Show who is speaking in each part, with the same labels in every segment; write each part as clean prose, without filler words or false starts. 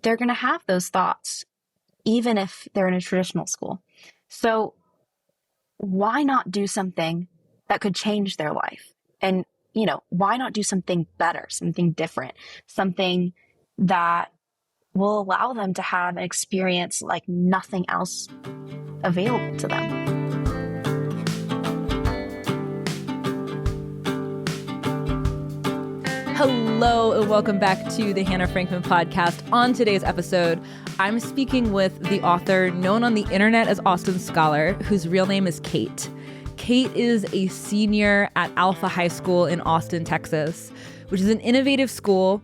Speaker 1: they're going to have those thoughts, even if they're in a traditional school. So why not do something that could change their life? And, why not do something better, something different, something that will allow them to have an experience like nothing else available to them?
Speaker 2: Hello and welcome back to the Hannah Frankman podcast. On today's episode, I'm speaking with the author known on the internet as Austin Scholar, whose real name is Kate. Kate is a senior at Alpha High School in Austin, Texas, which is an innovative school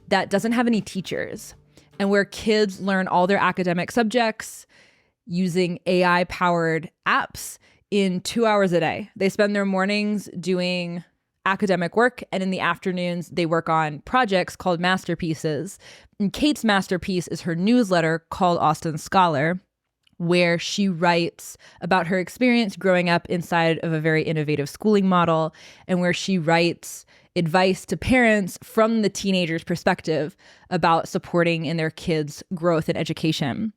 Speaker 2: that doesn't have any teachers and where kids learn all their academic subjects using AI-powered apps in 2 hours a day. They spend their mornings doing academic work, and in the afternoons, they work on projects called masterpieces. And Kate's masterpiece is her newsletter called Austin Scholar, where she writes about her experience growing up inside of a very innovative schooling model, and where she writes advice to parents from the teenager's perspective about supporting in their kids' growth and education.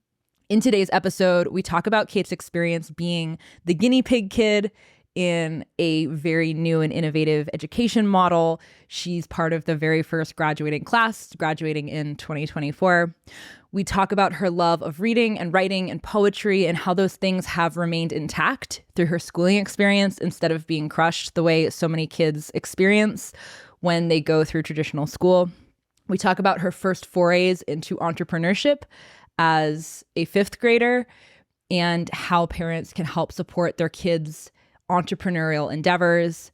Speaker 2: In today's episode, we talk about Kate's experience being the guinea pig kid in a very new and innovative education model. She's part of the very first graduating class, graduating in 2024. We talk about her love of reading and writing and poetry and how those things have remained intact through her schooling experience instead of being crushed the way so many kids experience when they go through traditional school. We talk about her first forays into entrepreneurship as a fifth grader and how parents can help support their kids' entrepreneurial endeavors.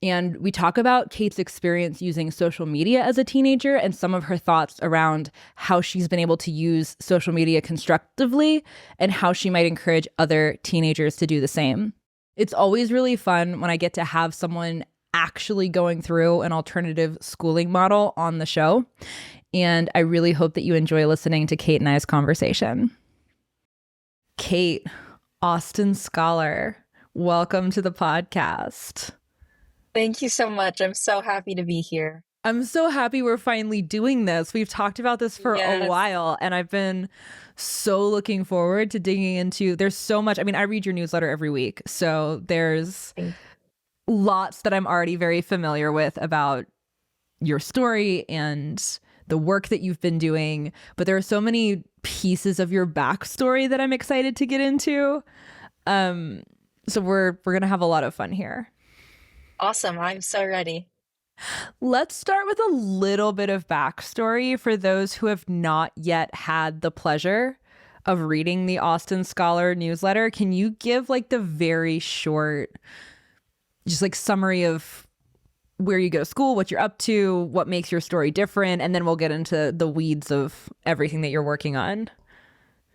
Speaker 2: And we talk about Kate's experience using social media as a teenager and some of her thoughts around how she's been able to use social media constructively and how she might encourage other teenagers to do the same. It's always really fun when I get to have someone actually going through an alternative schooling model on the show. And I really hope that you enjoy listening to Kate and I's conversation. Kate, Austin Scholar, welcome to the podcast.
Speaker 1: Thank you so much. I'm so happy to be here.
Speaker 2: I'm so happy we're finally doing this. We've talked about this for a while, and I've been so looking forward to digging into. There's so much. I mean, I read your newsletter every week, so there's lots that I'm already very familiar with about your story and the work that you've been doing. But there are so many pieces of your backstory that I'm excited to get into. So we're going to have a lot of fun here.
Speaker 1: Awesome. I'm so ready.
Speaker 2: Let's start with a little bit of backstory for those who have not yet had the pleasure of reading the Austin Scholar newsletter. Can you give like the very short, just like summary of where you go to school, what you're up to, what makes your story different, and then we'll get into the weeds of everything that you're working on.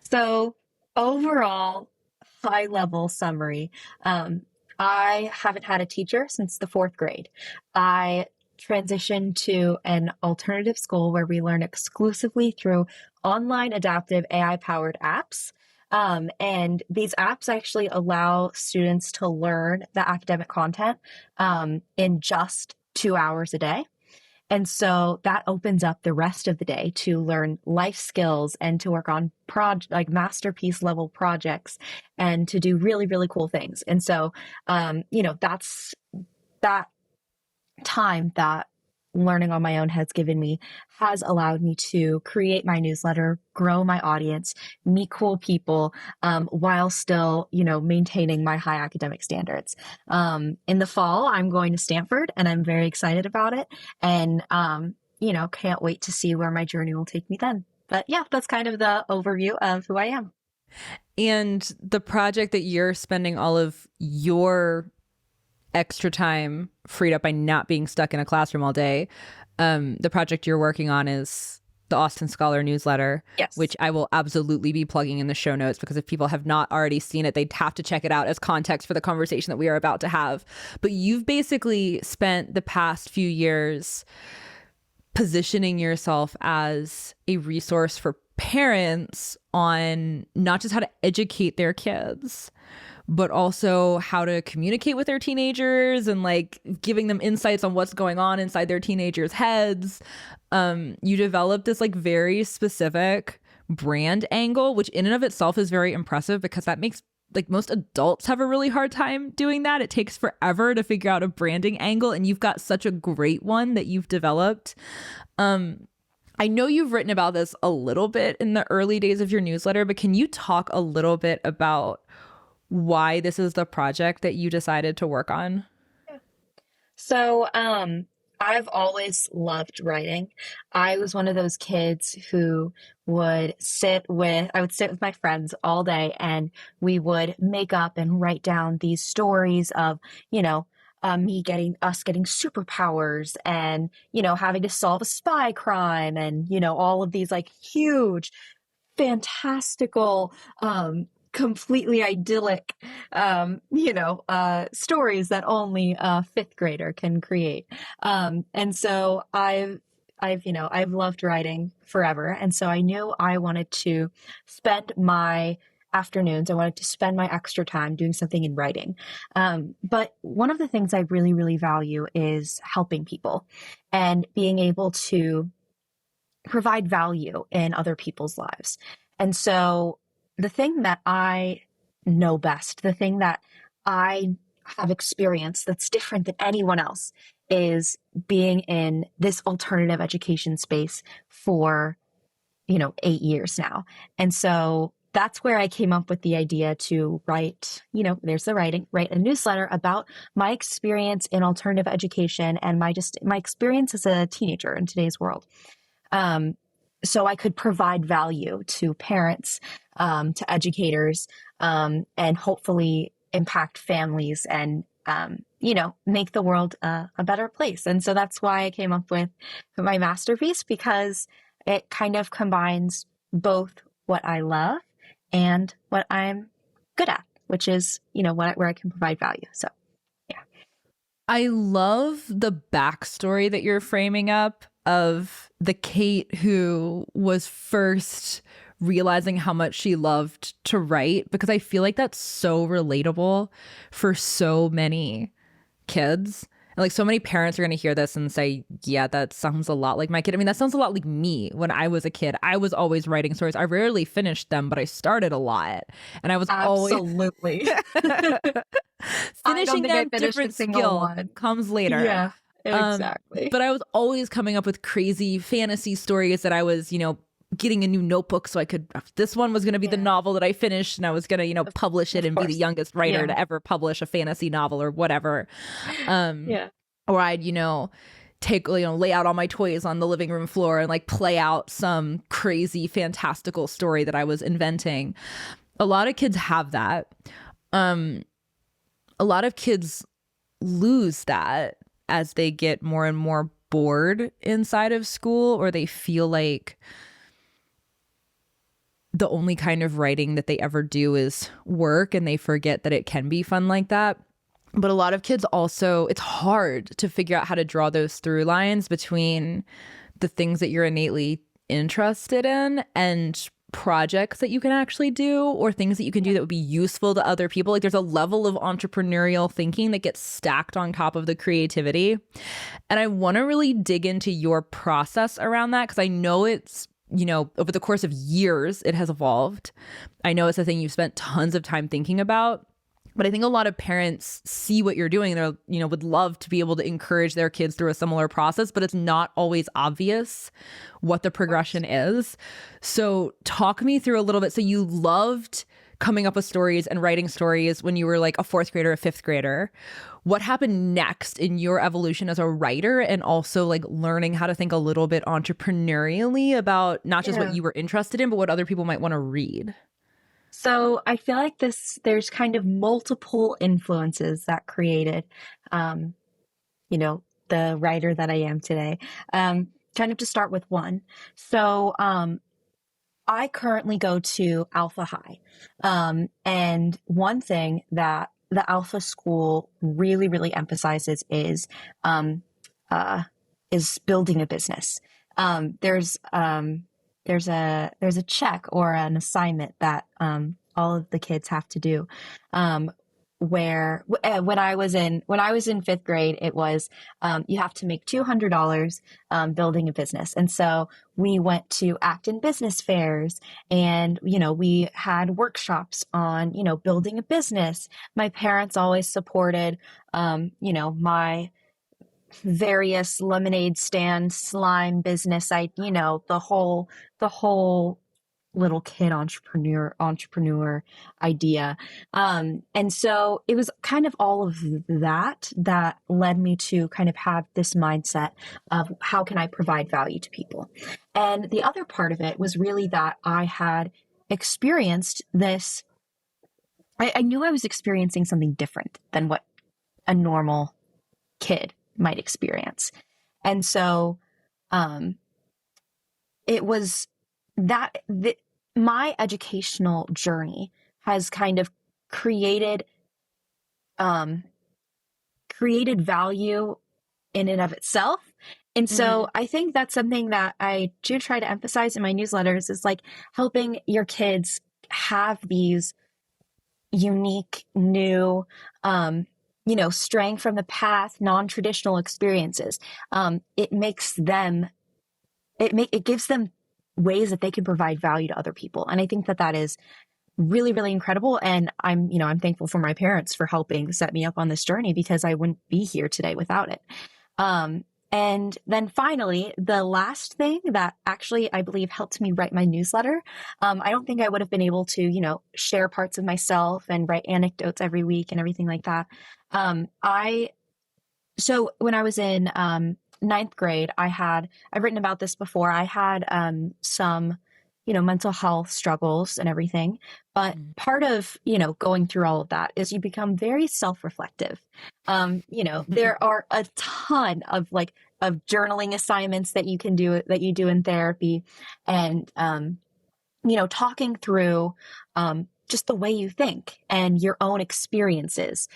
Speaker 1: So overall, high-level summary. I haven't had a teacher since the fourth grade. I transitioned to an alternative school where we learn exclusively through online adaptive AI-powered apps. And these apps actually allow students to learn the academic content in just 2 hours a day. And so that opens up the rest of the day to learn life skills and to work on like masterpiece level projects and to do really, really cool things. And so, that's that time that learning on my own has given me has allowed me to create my newsletter, grow my audience, meet cool people, while still, maintaining my high academic standards. In the fall, I'm going to Stanford and I'm very excited about it. And, can't wait to see where my journey will take me then. But yeah, that's kind of the overview of who I am.
Speaker 2: And the project that you're spending all of your extra time freed up by not being stuck in a classroom all day. The project you're working on is the Austin Scholar newsletter,
Speaker 1: yes,
Speaker 2: which I will absolutely be plugging in the show notes because if people have not already seen it, they'd have to check it out as context for the conversation that we are about to have. But you've basically spent the past few years positioning yourself as a resource for parents on not just how to educate their kids, but also how to communicate with their teenagers and like giving them insights on what's going on inside their teenagers' heads. You developed this like very specific brand angle, which in and of itself is very impressive because that makes like most adults have a really hard time doing that. It takes forever to figure out a branding angle, and you've got such a great one that you've developed. I know you've written about this a little bit in the early days of your newsletter, but can you talk a little bit about why this is the project that you decided to work on?
Speaker 1: So, I've always loved writing. I was one of those kids who I would sit with my friends all day and we would make up and write down these stories of, us getting superpowers and, having to solve a spy crime and, all of these like huge fantastical, completely idyllic, stories that only a fifth grader can create. And so I've loved writing forever. And so I knew I wanted to spend my afternoons, I wanted to spend my extra time doing something in writing. But one of the things I really, really value is helping people and being able to provide value in other people's lives. And so the thing that I know best, the thing that I have experienced that's different than anyone else is being in this alternative education space for, 8 years now. And so that's where I came up with the idea to write, there's the writing, write a newsletter about my experience in alternative education and my experience as a teenager in today's world. So I could provide value to parents, to educators, and hopefully impact families and, make the world a better place. And so that's why I came up with my masterpiece, because it kind of combines both what I love and what I'm good at, which is, where I can provide value. So, yeah.
Speaker 2: I love the backstory that you're framing up of the Kate who was first realizing how much she loved to write, because I feel like that's so relatable for so many kids. And like so many parents are going to hear this and say, yeah, that sounds a lot like my kid. I mean, that sounds a lot like me when I was a kid. I was always writing stories. I rarely finished them, but I started a lot. And I was
Speaker 1: Absolutely.
Speaker 2: finishing them, different skill comes later.
Speaker 1: Yeah, exactly.
Speaker 2: But I was always coming up with crazy fantasy stories that I was, getting a new notebook so I could, this one was going to be the novel that I finished, and I was going to, publish it and be the youngest writer to ever publish a fantasy novel or whatever. Or I'd, take, lay out all my toys on the living room floor and like play out some crazy fantastical story that I was inventing. A lot of kids have that. A lot of kids lose that as they get more and more bored inside of school, or they feel like the only kind of writing that they ever do is work, and they forget that it can be fun like that. But a lot of kids also, it's hard to figure out how to draw those through lines between the things that you're innately interested in and projects that you can actually do, or things that you can do that would be useful to other people. Like there's a level of entrepreneurial thinking that gets stacked on top of the creativity. And I want to really dig into your process around that, because I know it's, over the course of years, it has evolved. I know it's a thing you've spent tons of time thinking about. But I think a lot of parents see what you're doing. They're, would love to be able to encourage their kids through a similar process, but it's not always obvious what the progression is. So talk me through a little bit. So you loved coming up with stories and writing stories when you were like a fourth grader, a fifth grader. What happened next in your evolution as a writer, and also like learning how to think a little bit entrepreneurially about not just what you were interested in, but what other people might want to read?
Speaker 1: So I feel like there's kind of multiple influences that created, the writer that I am today. Kind of to start with one. So, I currently go to Alpha High. And one thing that the Alpha School really, really emphasizes is building a business. There's a check or an assignment that all of the kids have to do. When I was in fifth grade, it was you have to make $200 building a business, and so we went to Acton business fairs, and we had workshops on building a business. My parents always supported my various lemonade stand slime business. The whole little kid entrepreneur idea. And so it was kind of all of that led me to kind of have this mindset of how can I provide value to people. And the other part of it was really that I had experienced this. I knew I was experiencing something different than what a normal kid might experience. And so it was my educational journey has kind of created value in and of itself. And so I think that's something that I do try to emphasize in my newsletters, is like helping your kids have these unique, new, straying from the path, non-traditional experiences. It gives them ways that they can provide value to other people. And I think that is really, really incredible. And I'm thankful for my parents for helping set me up on this journey, because I wouldn't be here today without it. And then finally, the last thing that actually I believe helped me write my newsletter. I don't think I would have been able to, share parts of myself and write anecdotes every week and everything like that. So when I was in ninth grade, I've written about this before. I had some, mental health struggles and everything. But part of, going through all of that is you become very self-reflective. There are a ton of journaling assignments that you do in therapy, and, talking through just the way you think and your own experiences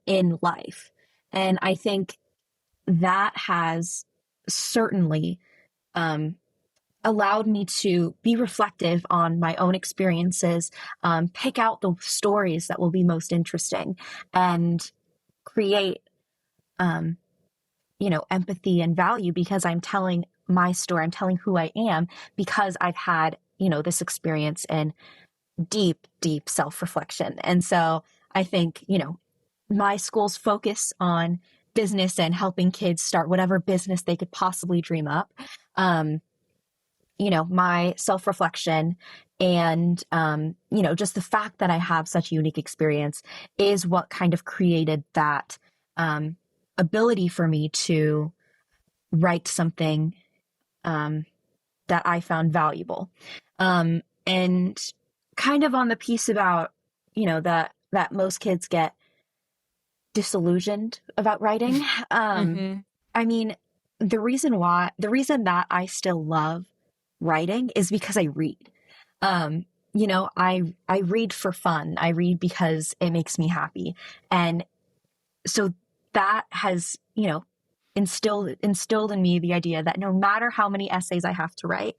Speaker 1: in life. And I think that has certainly allowed me to be reflective on my own experiences, pick out the stories that will be most interesting, and create, empathy and value, because I'm telling my story. I'm telling who I am because I've had, this experience in deep, deep self-reflection. And so I think, my school's focus on business and helping kids start whatever business they could possibly dream up, my self-reflection and, just the fact that I have such a unique experience is what kind of created that ability for me to write something that I found valuable. And kind of on the piece about, that most kids get disillusioned about writing. I mean, the reason that I still love writing is because I read. I read for fun. I read because it makes me happy. And so that has, instilled in me the idea that no matter how many essays I have to write,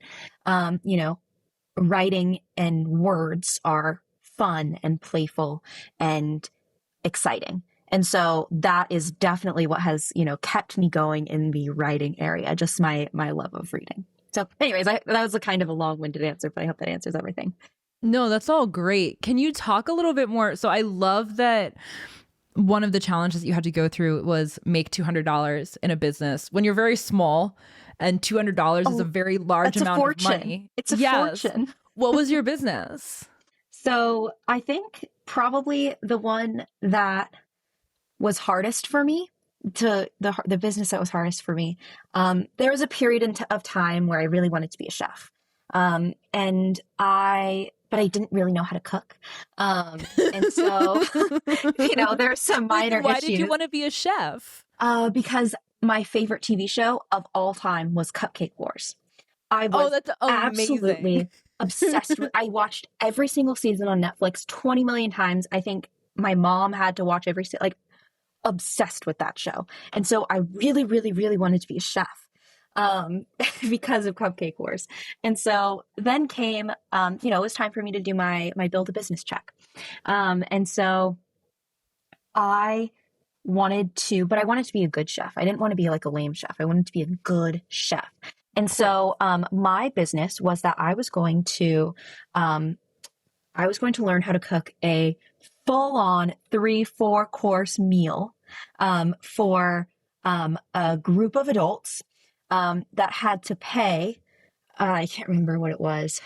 Speaker 1: writing and words are fun and playful and exciting. And so that is definitely what has, kept me going in the writing area, just my love of reading. So anyways, that was a kind of a long-winded answer, but I hope that answers everything.
Speaker 2: No, that's all great. Can you talk a little bit more? So I love that one of the challenges that you had to go through was make $200 in a business when you're very small, and $200 is a very large amount of money.
Speaker 1: It's a fortune.
Speaker 2: What was your business?
Speaker 1: So I think probably the one that was hardest for me, the business that was hardest for me, there was a period of time where I really wanted to be a chef. But I didn't really know how to cook. And so, there's some minor issues.
Speaker 2: Why did you want to be a chef?
Speaker 1: Because my favorite TV show of all time was Cupcake Wars. I was
Speaker 2: that's
Speaker 1: absolutely obsessed with. I watched every single season on Netflix 20 million times. I think my mom had to watch obsessed with that show. And so I really, really, really wanted to be a chef. because of Cupcake Wars. And so then came, it was time for me to do my build a business check. And so I but I wanted to be a good chef. I didn't want to be like a lame chef. I wanted to be a good chef. And so, my business was that I was going to learn how to cook a full-on 3-4 course meal, for, a group of adults, that had to pay, I can't remember what it was,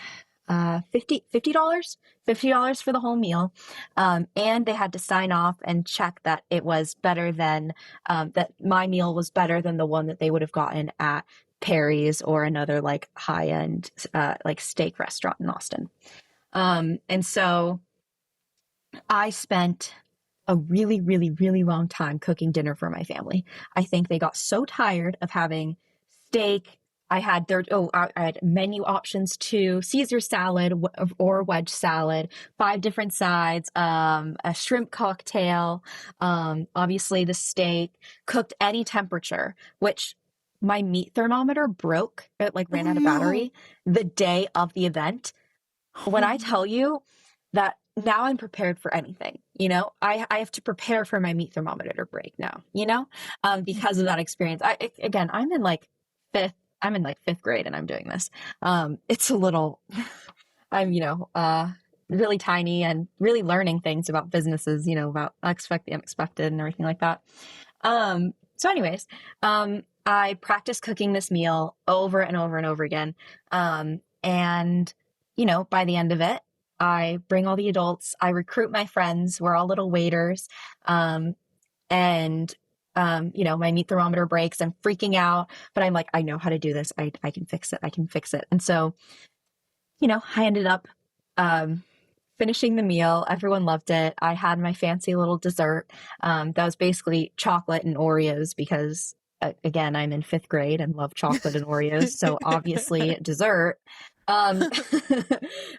Speaker 1: $50 for the whole meal. And they had to sign off and check that it was better than, that my meal was better than the one that they would have gotten at Perry's or another like high end, like steak restaurant in Austin. And so I spent a really, really, really long time cooking dinner for my family. I think they got so tired of having steak. I had I had menu options too: Caesar salad or wedge salad, 5 different sides, a shrimp cocktail, obviously the steak, cooked any temperature, which my meat thermometer broke. It like ran out of battery the day of the event. When I tell you that now I'm prepared for anything, I have to prepare for my meat thermometer to break now, because of that experience. I'm in like fifth grade and I'm doing this. It's a little, I'm, really tiny and really learning things about businesses, about the unexpected and everything like that. So anyways, I practiced cooking this meal over and over and over again. And by the end of it, I bring all the adults, I recruit my friends, we're all little waiters. My meat thermometer breaks, I'm freaking out, but I'm like, I know how to do this. I can fix it. I can fix it. And so, I ended up, finishing the meal. Everyone loved it. I had my fancy little dessert. That was basically chocolate and Oreos because, again, I'm in 5th grade and love chocolate and Oreos. So obviously dessert. And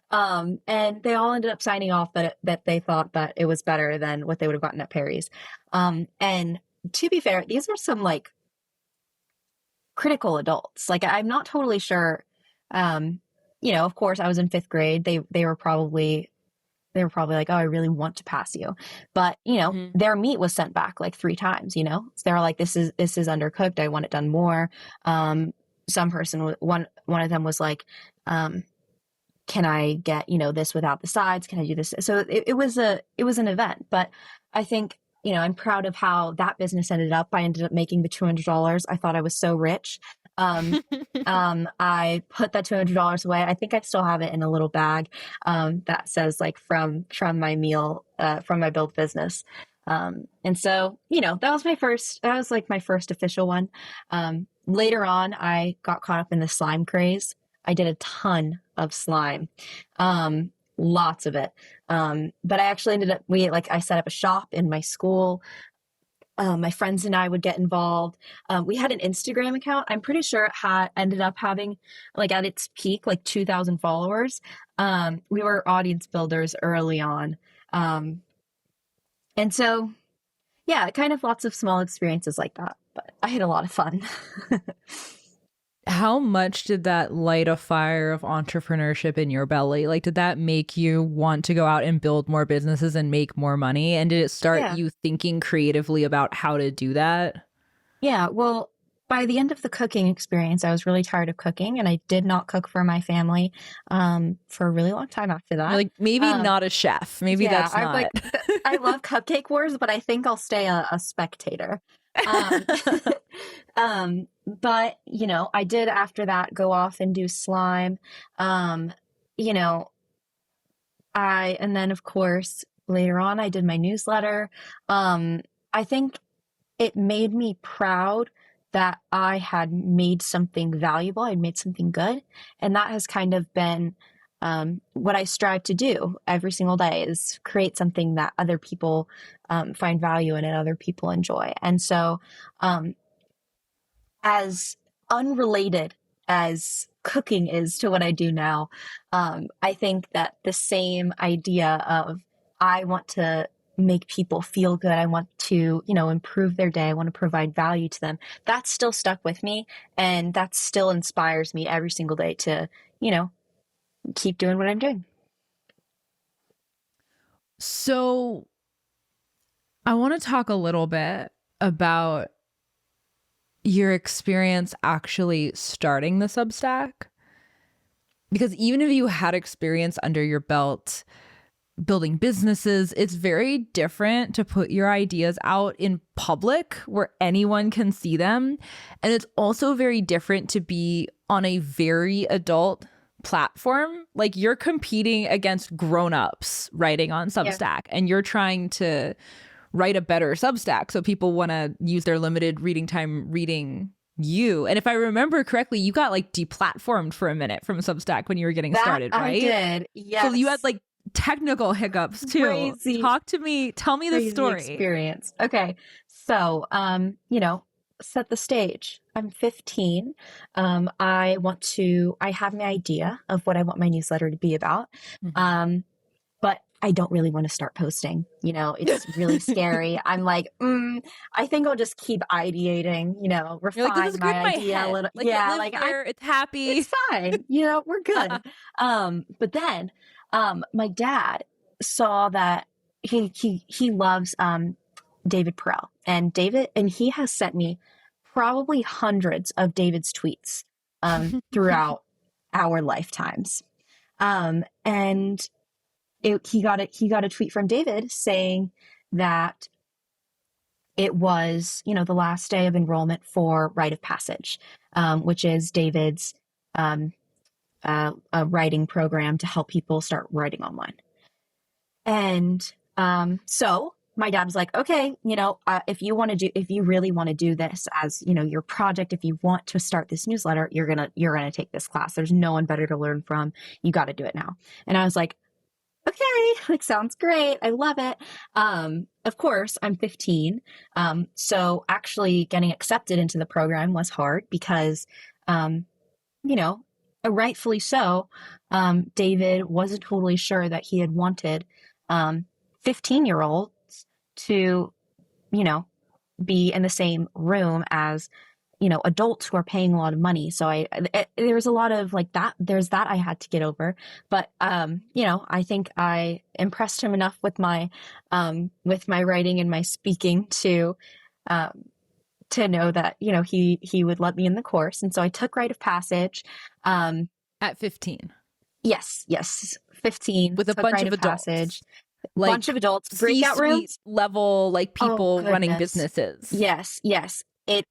Speaker 1: they all ended up signing off that they thought that it was better than what they would have gotten at Perry's. And to be fair, these are some like critical adults. Like I'm not totally sure. Of course I was in 5th grade. They were probably like, oh, I really want to pass you. But, their meat was sent back like 3 times, So they were like, this is undercooked. I want it done more. Some person, one of them was like, can I get, this without the sides? Can I do this? So it was an event, but I think, I'm proud of how that business ended up. I ended up making the $200. I thought I was so rich. I put that $200 away. I think I still have it in a little bag, that says like from my meal, from my build business. And so, that was like my first official one. Later on, I got caught up in the slime craze. I did a ton of slime, lots of it. But I actually ended up, I set up a shop in my school. My friends and I would get involved. We had an Instagram account. I'm pretty sure it ended up having like at its peak, like 2,000 followers. We were audience builders early on. And so, yeah, kind of lots of small experiences like that, but I had a lot of fun.
Speaker 2: How much did that light a fire of entrepreneurship in your belly? Like, did that make you want to go out and build more businesses and make more money? And did it start you thinking creatively about how to do that?
Speaker 1: Yeah, well, by the end of the cooking experience, I was really tired of cooking and I did not cook for my family for a really long time after that.
Speaker 2: You're like, maybe not a chef. Maybe that's not.
Speaker 1: I love Cupcake Wars, but I think I'll stay a spectator. But, I did after that go off and do slime. And then of course, later on, I did my newsletter. I think it made me proud that I had made something valuable. I'd made something good. And that has kind of been, what I strive to do every single day is create something that other people, find value in and other people enjoy. And so, as unrelated as cooking is to what I do now, I think that the same idea of I want to make people feel good. I want to, improve their day. I want to provide value to them. That's still stuck with me. And that still inspires me every single day to, keep doing what I'm doing.
Speaker 2: So I want to talk a little bit about your experience actually starting the Substack. Because even if you had experience under your belt building businesses, it's very different to put your ideas out in public where anyone can see them. And it's also very different to be on a very adult platform. Like, you're competing against grown-ups writing on Substack, and you're trying to write a better Substack so people want to use their limited reading time reading you. And if I remember correctly, you got like deplatformed for a minute from Substack when you were getting started, right?
Speaker 1: I did. Yes.
Speaker 2: So you had like technical hiccups too.
Speaker 1: Crazy.
Speaker 2: Talk to me. Tell me the story.
Speaker 1: Experience. Okay. So, set the stage. I'm 15. I have my idea of what I want my newsletter to be about. Mm-hmm. But I don't really want to start posting. It's really scary. I'm like, I think I'll just keep ideating, refine
Speaker 2: like,
Speaker 1: my idea a little.
Speaker 2: Like, it's happy.
Speaker 1: It's fine. We're good. But then my dad saw that he loves David Perel, and he has sent me probably hundreds of David's tweets throughout our lifetimes. And he got a tweet from David saying that it was, the last day of enrollment for Rite of Passage, which is David's a writing program to help people start writing online. And so my dad was like, okay, if you really want to do this as, your project, if you want to start this newsletter, you're gonna take this class. There's no one better to learn from. You got to do it now. And I was like, okay, sounds great. I love it. Of course, I'm 15. So actually getting accepted into the program was hard because, rightfully so, David wasn't totally sure that he had wanted 15-year-olds to, be in the same room as, adults who are paying a lot of money. So there was a lot of like that. There's that I had to get over. But, I think I impressed him enough with my writing and my speaking to know that, he would let me in the course. And so I took Rite of Passage.
Speaker 2: At 15.
Speaker 1: Yes. 15.
Speaker 2: With a bunch of adults.
Speaker 1: Like bunch of adults, breakout rooms,
Speaker 2: level, like people running businesses.
Speaker 1: Yes.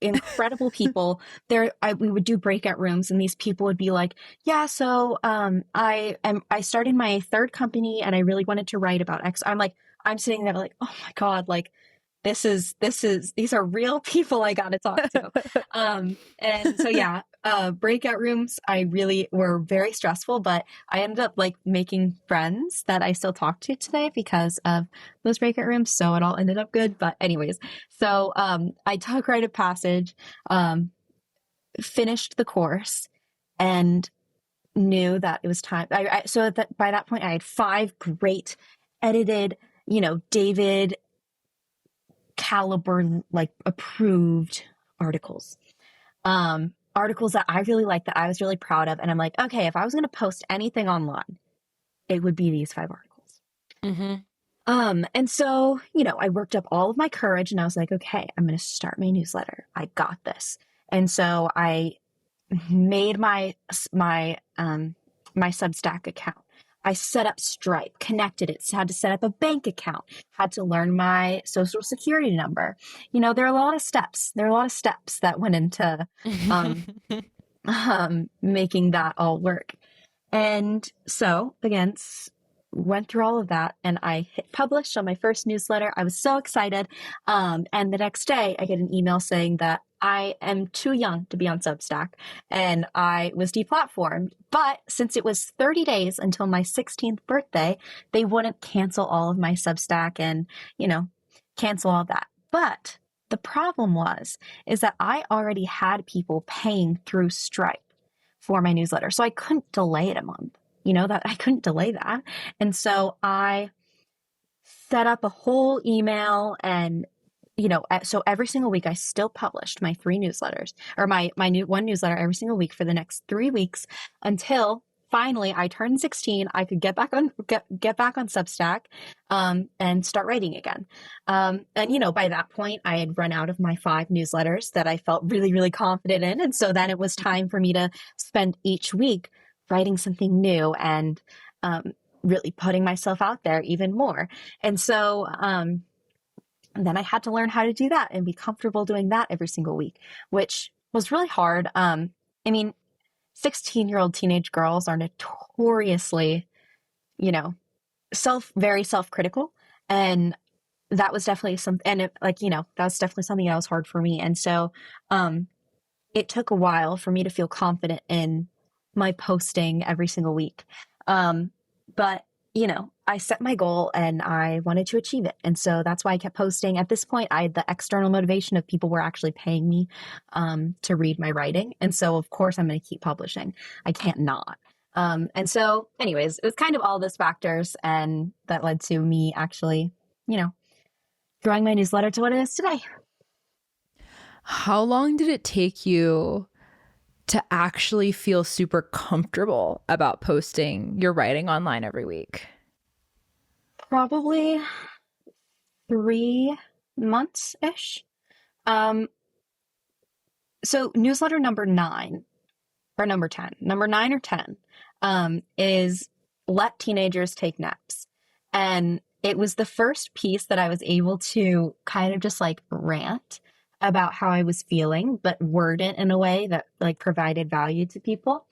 Speaker 1: Incredible people there. We would do breakout rooms, and these people would be like, yeah, so I started my third company and I really wanted to write about X. I'm sitting there like, oh my God, like these are real people I got to talk to. And so breakout rooms, I really were very stressful, but I ended up like making friends that I still talk to today because of those breakout rooms. So it all ended up good. But anyways, so I took Rite of Passage, finished the course, and knew that it was time. By that point, I had 5 great edited, David caliber, like approved articles. Articles that I really liked, that I was really proud of. And I'm like, okay, if I was going to post anything online, it would be these 5 articles. Mm-hmm. And so, I worked up all of my courage and I was like, okay, I'm going to start my newsletter. I got this. And so I made my Substack account. I set up Stripe, connected it, had to set up a bank account, had to learn my social security number. There are a lot of steps. There are a lot of steps that went into making that all work. And so, again, went through all of that, and I hit publish on my first newsletter. I was so excited. And the next day, I get an email saying that I am too young to be on Substack, and I was deplatformed. But since it was 30 days until my 16th birthday, they wouldn't cancel all of my Substack and, cancel all that. But the problem is that I already had people paying through Stripe for my newsletter. So I couldn't delay it a month, that I couldn't delay that. And so I set up a whole email and so every single week I still published my 3 newsletters, or my new one newsletter every single week for the next 3 weeks, until finally I turned 16. I could get back on Substack, and start writing again. And by that point I had run out of my 5 newsletters that I felt really, really confident in. And so then it was time for me to spend each week writing something new and really putting myself out there even more. And so then I had to learn how to do that and be comfortable doing that every single week, which was really hard. I mean, 16-year-old teenage girls are notoriously, you know, very self-critical. And that was definitely something, and that was definitely something that was hard for me. And so, it took a while for me to feel confident in my posting every single week. But I set my goal and I wanted to achieve it. And so that's why I kept posting. At this point, I had the external motivation of people were actually paying me to read my writing. And so, of course, I'm going to keep publishing. I can't not. And so, anyways, it was kind of all those factors, and that led to me actually, growing my newsletter to what it is today.
Speaker 2: How long did it take you to actually feel super comfortable about posting your writing online every week?
Speaker 1: Probably 3 months-ish. So newsletter number 9 or number 10, number 9 or 10, is Let Teenagers Take Naps. And it was the first piece that I was able to kind of just like rant about how I was feeling, but word it in a way that like provided value to people.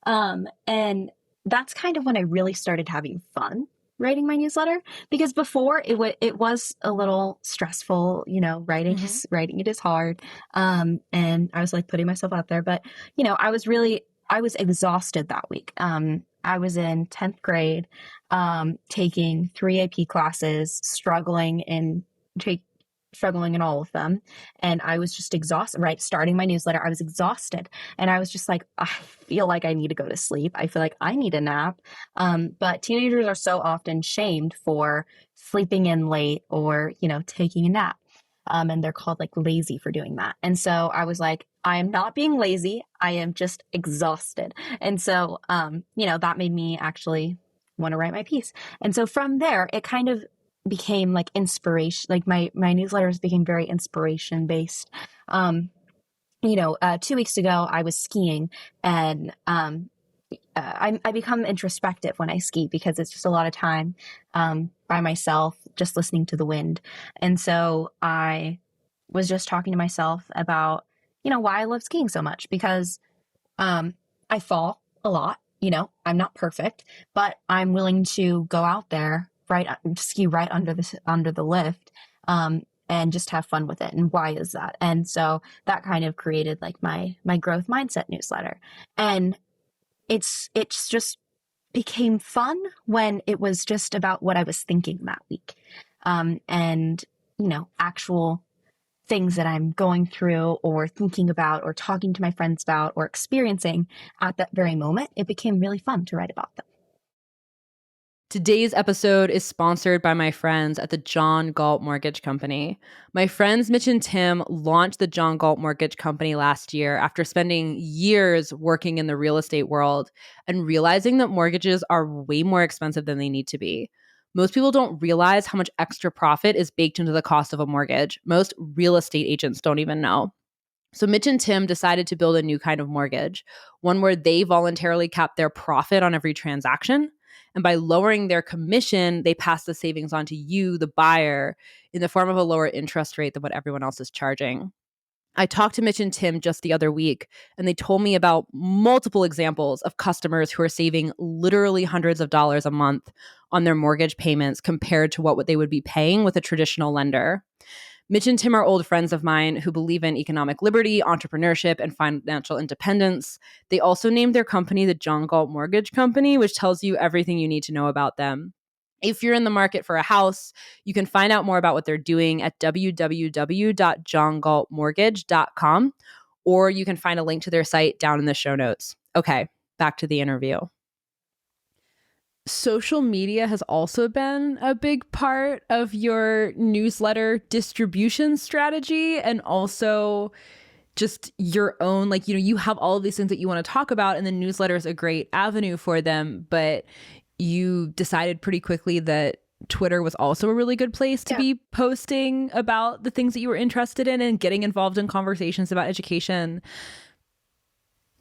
Speaker 1: And that's kind of when I really started having fun writing my newsletter, because before it was a little stressful, writing it is hard. And I was like putting myself out there, but I was exhausted that week. I was in 10th grade, taking 3 AP classes, struggling in all of them. And I was just exhausted, right? Starting my newsletter, I was exhausted. And I was just like, I feel like I need to go to sleep. I feel like I need a nap. But teenagers are so often shamed for sleeping in late or, taking a nap. And they're called like lazy for doing that. And so I was like, I am not being lazy. I am just exhausted. And so, that made me actually want to write my piece. And so from there, it kind of became like inspiration, like my newsletters became very inspiration based. 2 weeks ago I was skiing, and I become introspective when I ski because it's just a lot of time by myself, just listening to the wind. And so I was just talking to myself about, why I love skiing so much, because I fall a lot. I'm not perfect, but I'm willing to go out there, ski right under the lift, and just have fun with it. And why is that? And so that kind of created like my growth mindset newsletter. And it's just became fun when it was just about what I was thinking that week. And actual things that I'm going through or thinking about or talking to my friends about or experiencing at that very moment, it became really fun to write about them.
Speaker 2: Today's episode is sponsored by my friends at the John Galt Mortgage Company. My friends Mitch and Tim launched the John Galt Mortgage Company last year after spending years working in the real estate world and realizing that mortgages are way more expensive than they need to be. Most people don't realize how much extra profit is baked into the cost of a mortgage. Most real estate agents don't even know. So Mitch and Tim decided to build a new kind of mortgage, one where they voluntarily cap their profit on every transaction. And by lowering their commission, they pass the savings on to you, the buyer, in the form of a lower interest rate than what everyone else is charging. I talked to Mitch and Tim just the other week, and they told me about multiple examples of customers who are saving literally hundreds of dollars a month on their mortgage payments compared to what they would be paying with a traditional lender. Mitch and Tim are old friends of mine who believe in economic liberty, entrepreneurship, and financial independence. They also named their company the John Galt Mortgage Company, which tells you everything you need to know about them. If you're in the market for a house, you can find out more about what they're doing at www.johngaltmortgage.com, or you can find a link to their site down in the show notes. Okay, back to the interview. social media has also been a big part of your newsletter distribution strategy, and also just your own, like, you know, you have all of these things that you want to talk about, and the newsletter is a great avenue for them, but you decided pretty quickly that Twitter was also a really good place to be posting about the things that you were interested in and getting involved in conversations about education.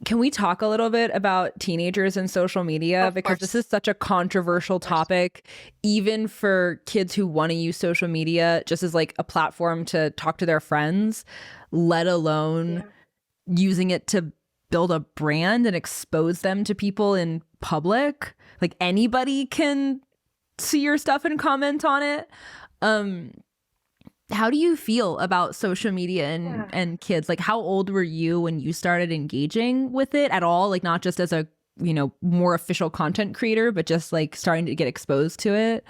Speaker 2: Can we talk a little bit about teenagers and social media? Because this is such a controversial topic, even for kids who want to use social media just as like a platform to talk to their friends, let alone using it to build a brand and expose them to people in public. Like anybody can see your stuff and comment on it. How do you feel about social media and kids? Like, how old were you when you started engaging with it at all? Like, not just as a, you know, more official content creator, but just like starting to get exposed to it.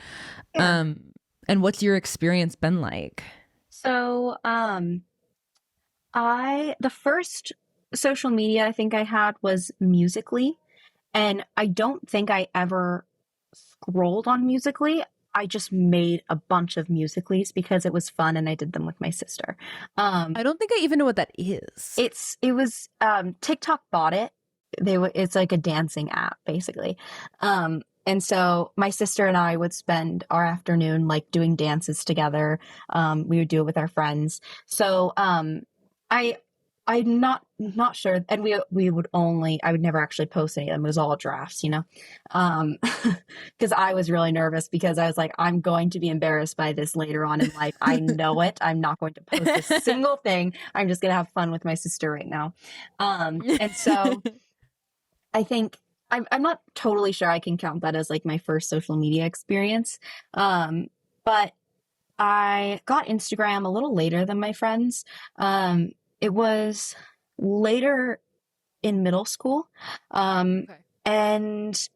Speaker 2: And what's your experience been like?
Speaker 1: So, the first social media I think I had was Musical.ly, and I don't think I ever scrolled on Musical.ly. I just made a bunch of Musical.lys because it was fun and I did them with my sister.
Speaker 2: I don't think I even know what that is.
Speaker 1: It was TikTok bought it. It's like a dancing app basically. And so my sister and I would spend our afternoon like doing dances together. We would do it with our friends. So I'm not sure, and we would I would never actually post any of them. It was all drafts, you know, because I was really nervous because I was like, I'm going to be embarrassed by this later on in life. I know it. I'm not going to post a single thing. I'm just gonna have fun with my sister right now, and so I think I'm not totally sure I can count that as like my first social media experience, but I got Instagram a little later than my friends. It was later in middle school. And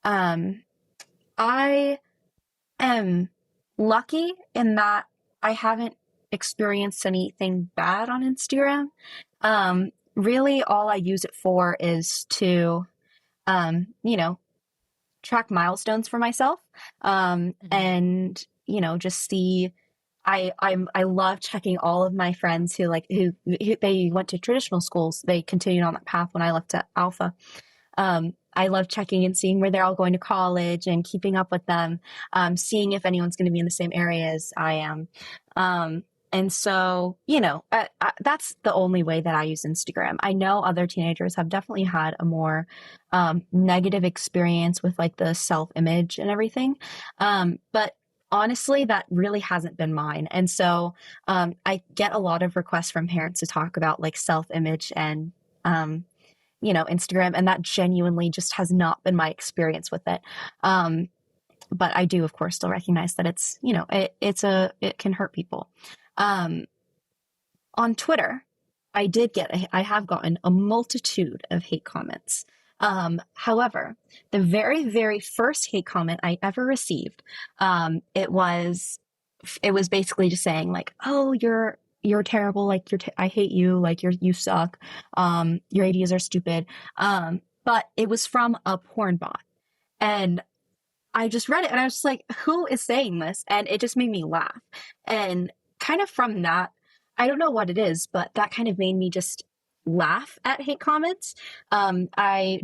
Speaker 1: I am lucky in that I haven't experienced anything bad on Instagram. Really, all I use it for is to, you know, track milestones for myself, and, you know, just see. I love checking all of my friends who they went to traditional schools. They continued on that path when I left at Alpha. I love checking and seeing where they're all going to college and keeping up with them, seeing if anyone's going to be in the same area as I am. And so, you know, that's the only way that I use Instagram. I know other teenagers have definitely had a more negative experience with like the self-image and everything. But honestly, that really hasn't been mine. And so I get a lot of requests from parents to talk about like self-image and, you know, Instagram. And that genuinely just has not been my experience with it. But I do, of course, still recognize that it's, you know, it can hurt people. On Twitter, I have gotten a multitude of hate comments. However, the very, very first hate comment I ever received, it was basically just saying like, "Oh, you're terrible. Like I hate you. Like you suck. Your ideas are stupid." But it was from a porn bot, and I just read it and I was just like, "Who is saying this?" And it just made me laugh. And kind of from that, I don't know what it is, but that kind of made me just laugh at hate comments. I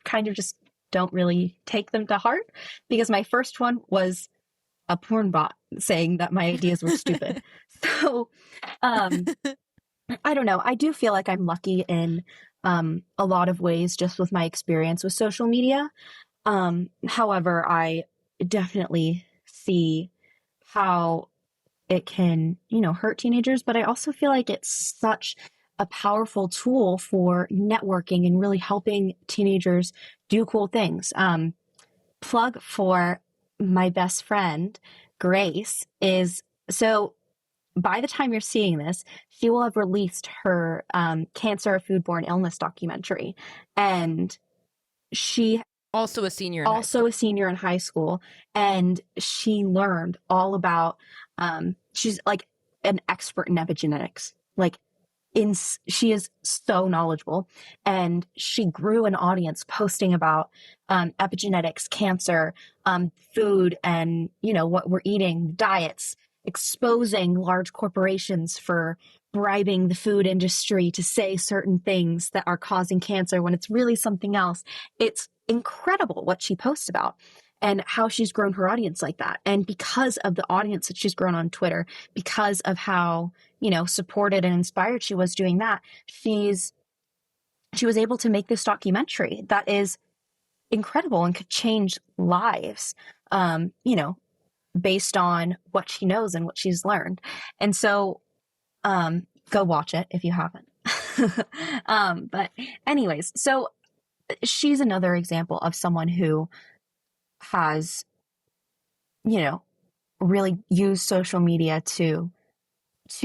Speaker 1: kind of just don't really take them to heart because my first one was a porn bot saying that my ideas were stupid. So, I don't know. I do feel like I'm lucky in a lot of ways just with my experience with social media. However, I definitely see how it can, you know, hurt teenagers, but I also feel like it's such a powerful tool for networking and really helping teenagers do cool things. Plug for my best friend, Grace, so by the time you're seeing this, she will have released her cancer foodborne illness documentary. And she
Speaker 2: Also a senior
Speaker 1: in high school, and she learned all about she's like an expert in epigenetics. Like she is so knowledgeable, and she grew an audience posting about epigenetics, cancer, food, and what we're eating, diets, exposing large corporations for bribing the food industry to say certain things that are causing cancer when it's really something else. It's incredible what she posts about and how she's grown her audience like that. And because of the audience that she's grown on Twitter, because of how, supported and inspired she was doing that, she was able to make this documentary that is incredible and could change lives, based on what she knows and what she's learned. And so, go watch it if you haven't. But anyways, so she's another example of someone who has, really used social media to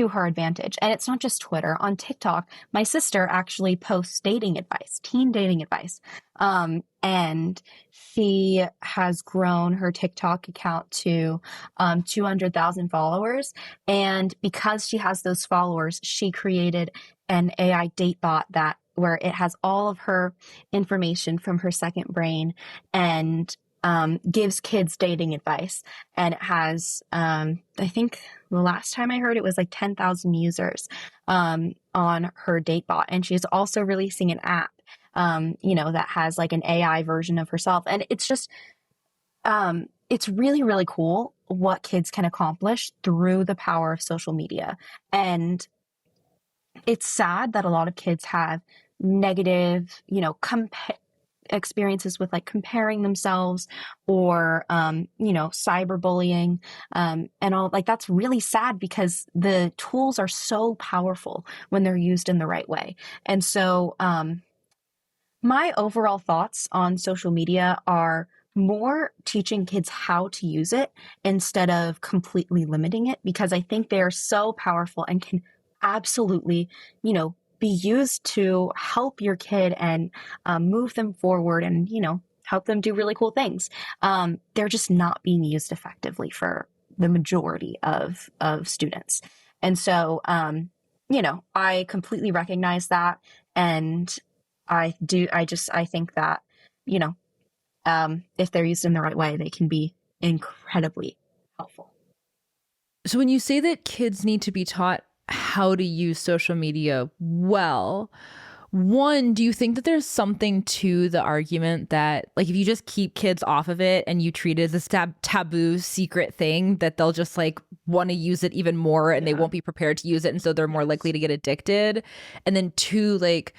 Speaker 1: her advantage. And it's not just Twitter. On TikTok, my sister actually posts dating advice, teen dating advice. And she has grown her TikTok account to 200,000 followers. And because she has those followers, she created an AI date bot where it has all of her information from her second brain and gives kids dating advice. And it has, I think the last time I heard it was like 10,000 users on her date bot. And she's also releasing an app, that has like an AI version of herself. And it's just, it's really, really cool what kids can accomplish through the power of social media. And it's sad that a lot of kids have negative, experiences with like comparing themselves or cyberbullying and all. Like, that's really sad because the tools are so powerful when they're used in the right way. And so my overall thoughts on social media are more teaching kids how to use it instead of completely limiting it, because I think they are so powerful and can absolutely be used to help your kid and move them forward and, help them do really cool things. They're just not being used effectively for the majority of students. And so, I completely recognize that. And I think that, if they're used in the right way, they can be incredibly helpful.
Speaker 2: So when you say that kids need to be taught how to use social media well, one, do you think that there's something to the argument that, like, if you just keep kids off of it and you treat it as a taboo secret thing, that they'll just like want to use it even more and they won't be prepared to use it, and so they're more likely to get addicted? And then two, like,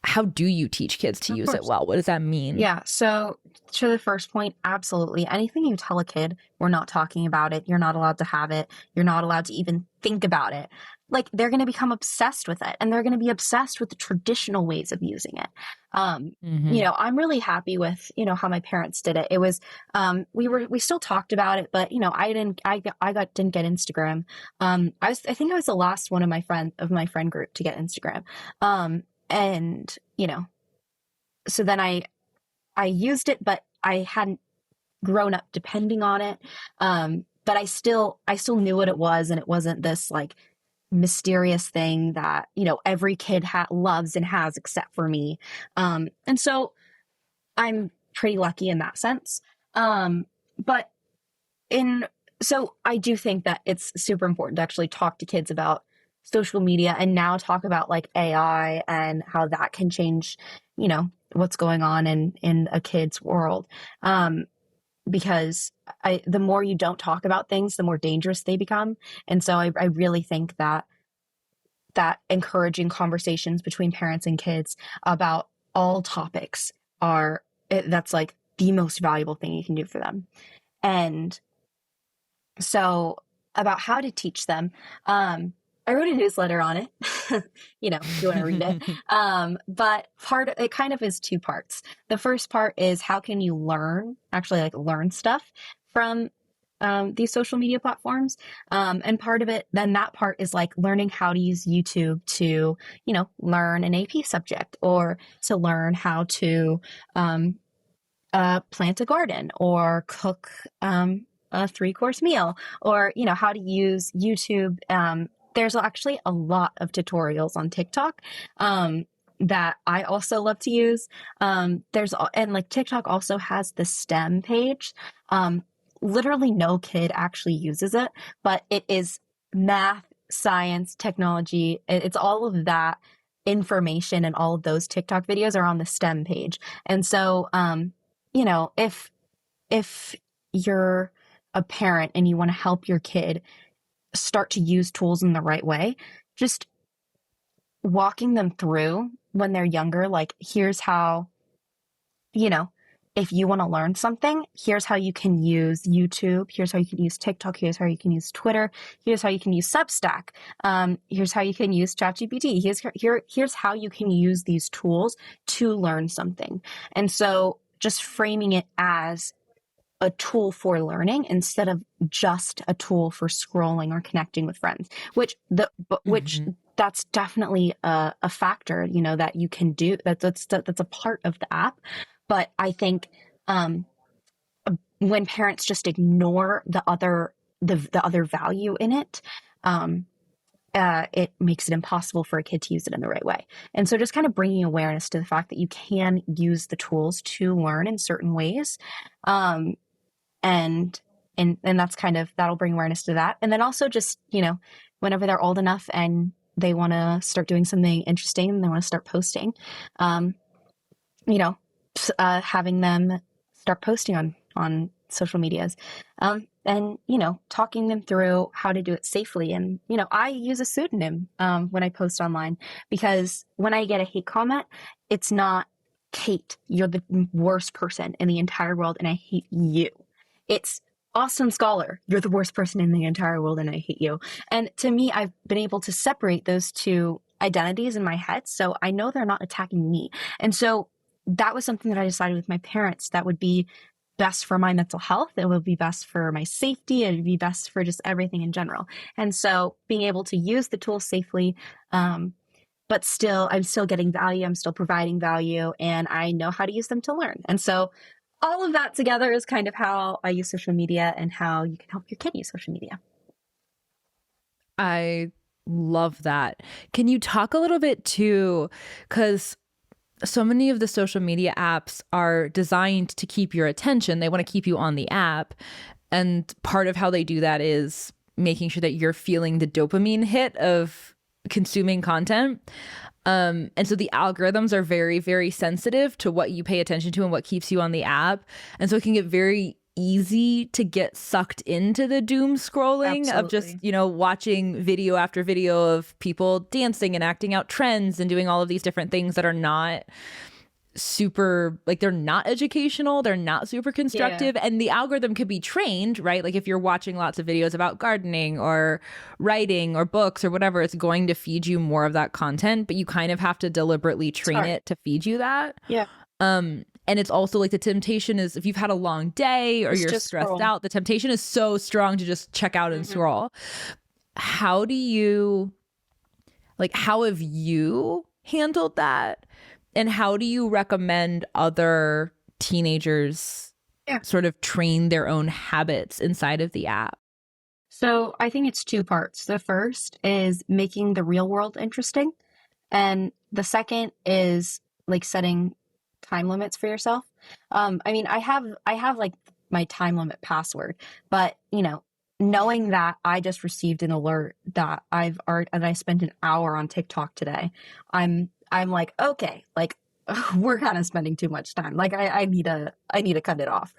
Speaker 2: how do you teach kids to use it well? What does that mean?
Speaker 1: Yeah. So to the first point, absolutely. Anything you tell a kid, we're not talking about it, you're not allowed to have it, you're not allowed to even think about it, like, they're going to become obsessed with it, and they're going to be obsessed with the traditional ways of using it. I'm really happy with, how my parents did it. It was, we still talked about it, but, I didn't get Instagram. I think I was the last one of my friend group to get Instagram. And, so then I used it, but I hadn't grown up depending on it. But I still knew what it was, and it wasn't this like mysterious thing that, every kid loves and has except for me. And so I'm pretty lucky in that sense. So I do think that it's super important to actually talk to kids about social media, and now talk about like AI and how that can change, what's going on in a kid's world. Because the more you don't talk about things, the more dangerous they become. And so I really think that encouraging conversations between parents and kids about all topics that's like the most valuable thing you can do for them. And so about how to teach them, I wrote a newsletter on it, if you want to read it. But it kind of is two parts. The first part is how can you learn stuff from these social media platforms. And part of it, then that part is like learning how to use YouTube to, learn an AP subject, or to learn how to plant a garden or cook a 3-course meal, or, how to use YouTube there's actually a lot of tutorials on TikTok that I also love to use. And like TikTok also has the STEM page. Literally no kid actually uses it, but it is math, science, technology. It's all of that information, and all of those TikTok videos are on the STEM page. And so, if you're a parent and you want to help your kid start to use tools in the right way, just walking them through when they're younger, like, here's how, if you want to learn something, here's how you can use YouTube. Here's how you can use TikTok. Here's how you can use Twitter. Here's how you can use Substack. Here's how you can use ChatGPT. Here's how you can use these tools to learn something. And so just framing it as a tool for learning instead of just a tool for scrolling or connecting with friends, which that's definitely a factor, that you can do. That's a part of the app. But I think when parents just ignore the other value in it, it makes it impossible for a kid to use it in the right way. And so just kind of bringing awareness to the fact that you can use the tools to learn in certain ways. And that's that'll bring awareness to that. And then also just, whenever they're old enough and they want to start doing something interesting and they want to start posting, having them start posting on social medias, and, talking them through how to do it safely. And, I use a pseudonym when I post online, because when I get a hate comment, it's not, Kate, you're the worst person in the entire world and I hate you. It's, Austin Scholar, you're the worst person in the entire world and I hate you. And to me, I've been able to separate those two identities in my head, so I know they're not attacking me. And so that was something that I decided with my parents that would be best for my mental health. It would be best for my safety. It would be best for just everything in general. And so being able to use the tools safely, but I'm still getting value. I'm still providing value, and I know how to use them to learn. And so all of that together is kind of how I use social media and how you can help your kid use social media.
Speaker 2: I love that. Can you talk a little bit too, because so many of the social media apps are designed to keep your attention. They want to keep you on the app. And part of how they do that is making sure that you're feeling the dopamine hit of consuming content. And so the algorithms are very, very sensitive to what you pay attention to and what keeps you on the app. And so it can get very easy to get sucked into the doom scrolling. Absolutely. Of just, watching video after video of people dancing and acting out trends and doing all of these different things that are not super, like, they're not educational, they're not super constructive. Yeah. And the algorithm could be trained, right? Like if you're watching lots of videos about gardening or writing or books or whatever, it's going to feed you more of that content, but you kind of have to deliberately train it to feed you that.
Speaker 1: Yeah.
Speaker 2: And it's also like the temptation is, if you've had a long day or you're stressed out, the temptation is so strong to just check out and scroll. How have you handled that? And how do you recommend other teenagers sort of train their own habits inside of the app?
Speaker 1: So I think it's two parts. The first is making the real world interesting. And the second is like setting time limits for yourself. I have like my time limit password, but knowing that I just received an alert that I spent an hour on TikTok today, I'm like, okay, like we're kind of spending too much time. Like I need to cut it off.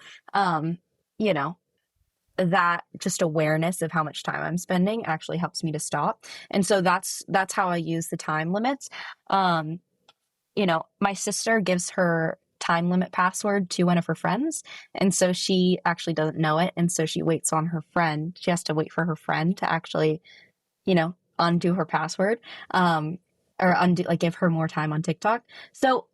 Speaker 1: That just awareness of how much time I'm spending actually helps me to stop. And so that's how I use the time limits. My sister gives her time limit password to one of her friends. And so she actually doesn't know it. And so she waits on her friend. She has to wait for her friend to actually, undo her password, or give her more time on TikTok. So,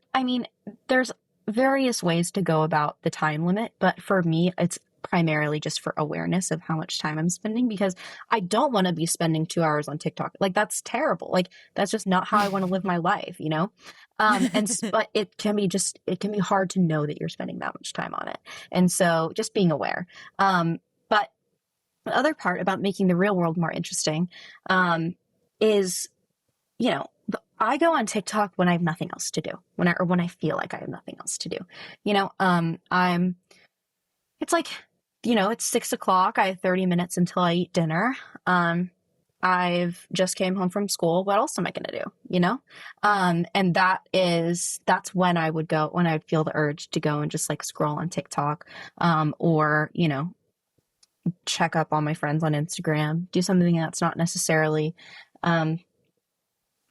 Speaker 1: there's various ways to go about the time limit, but for me, it's primarily just for awareness of how much time I'm spending, because I don't want to be spending 2 hours on TikTok. Like, that's terrible. Like, that's just not how I want to live my life, but it can be hard to know that you're spending that much time on it. And so just being aware. But the other part about making the real world more interesting, is, you know, I go on TikTok when I have nothing else to do, when I feel like I have nothing else to do. It's like, it's 6 o'clock. I have 30 minutes until I eat dinner. I've just came home from school. What else am I going to do? And that's when I would go, when I'd feel the urge to go and just like scroll on TikTok, or, check up on my friends on Instagram, do something that's not necessarily,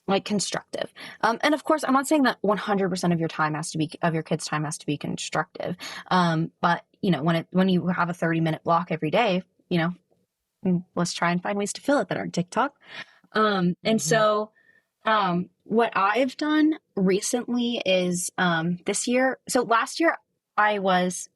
Speaker 1: like constructive. And of course, I'm not saying that 100% of your kids' time has to be constructive. But when you have a 30-minute block every day, let's try and find ways to fill it that aren't TikTok. And so, what I've done recently is, this year, so last year it was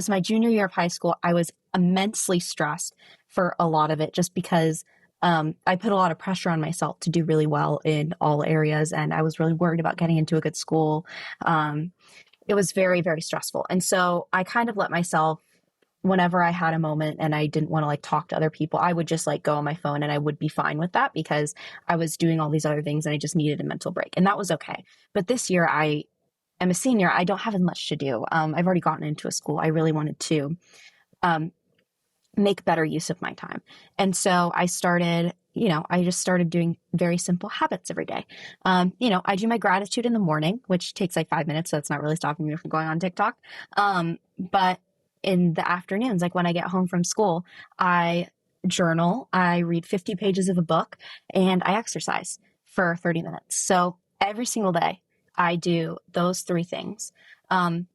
Speaker 1: my junior year of high school. I was immensely stressed for a lot of it just because I put a lot of pressure on myself to do really well in all areas, and I was really worried about getting into a good school. It was very, very stressful. And so I kind of let myself, whenever I had a moment and I didn't want to like talk to other people, I would just like go on my phone, and I would be fine with that because I was doing all these other things and I just needed a mental break, and that was okay. But this year I am a senior. I don't have as much to do. I've already gotten into a school. I really wanted to make better use of my time. And so I started, I just started doing very simple habits every day. I do my gratitude in the morning, which takes like 5 minutes. So it's not really stopping me from going on TikTok. But in the afternoons, like when I get home from school, I journal, I read 50 pages of a book, and I exercise for 30 minutes. So every single day I do those three things, and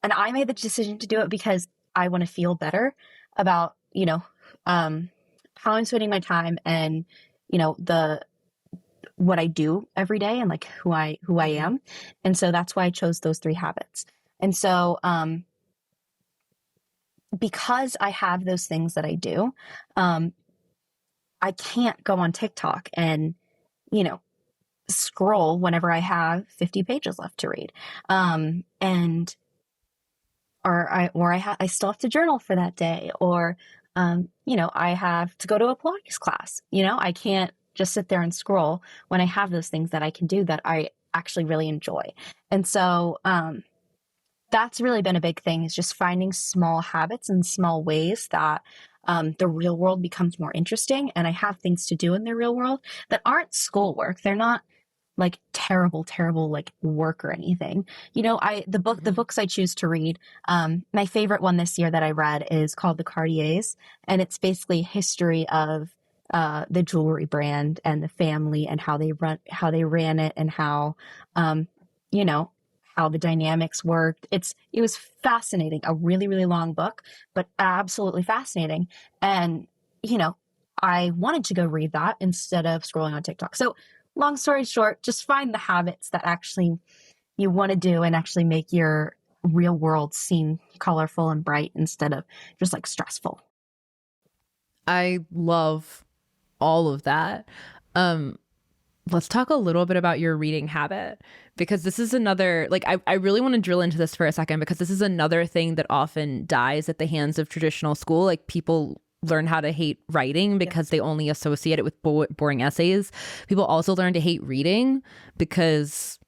Speaker 1: I made the decision to do it because I want to feel better about, how I'm spending my time and, what I do every day and like who I am. And so that's why I chose those three habits. And so, because I have those things that I do, I can't go on TikTok and, scroll whenever I have 50 pages left to read. I still have to journal for that day, or, I have to go to a Pilates class. I can't just sit there and scroll when I have those things that I can do that I actually really enjoy. And so, that's really been a big thing, is just finding small habits and small ways that the real world becomes more interesting. And I have things to do in the real world that aren't schoolwork. They're not like terrible like work or anything. The books I choose to read, my favorite one this year that I read is called The Cartiers, and it's basically history of the jewelry brand and the family and how they ran it, and how how the dynamics worked. It was fascinating, a really, really long book, but absolutely fascinating. And I wanted to go read that instead of scrolling on TikTok. So long story short, just find the habits that actually you want to do and actually make your real world seem colorful and bright instead of just like stressful.
Speaker 2: I love all of that. Let's talk a little bit about your reading habit, because this is another, like, I really want to drill into this for a second, because this is another thing that often dies at the hands of traditional school. Like, people learn how to hate writing because they only associate it with boring essays. People also learn to hate reading because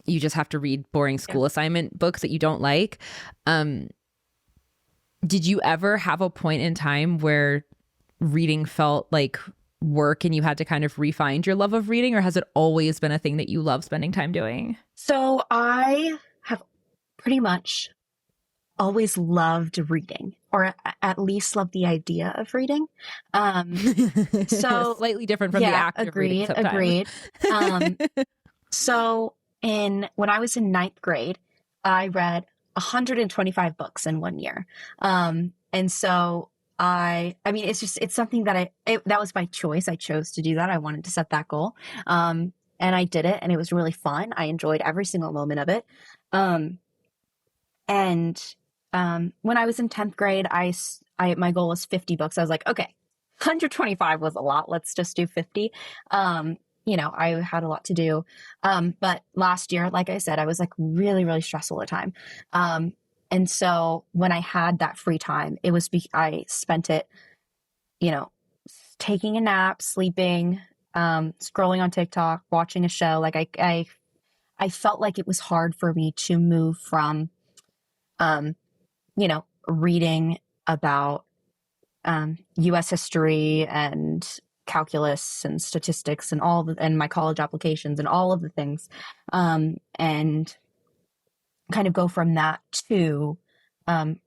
Speaker 2: you just have to read boring school assignment books that you don't like. Did you ever have a point in time where reading felt like work and you had to kind of refine your love of reading, or has it always been a thing that you love spending time doing? So
Speaker 1: I have pretty much always loved reading, or at least loved the idea of reading.
Speaker 2: So slightly different from the act of reading sometimes.
Speaker 1: Agreed. So when I was in ninth grade, I read 125 books in 1 year. And so I mean, it's something that that was my choice. I chose to do that. I wanted to set that goal. And I did it, and it was really fun. I enjoyed every single moment of it. When I was in 10th grade, my goal was 50 books. I was like, okay, 125 was a lot. Let's just do 50. I had a lot to do. But last year, like I said, I was like really, really stressed all the time. And so when I had that free time, I spent it, taking a nap, sleeping, scrolling on TikTok, watching a show. Like I felt like it was hard for me to move from, reading about U.S. history and calculus and statistics and and my college applications and all of the things, and kind of go from that to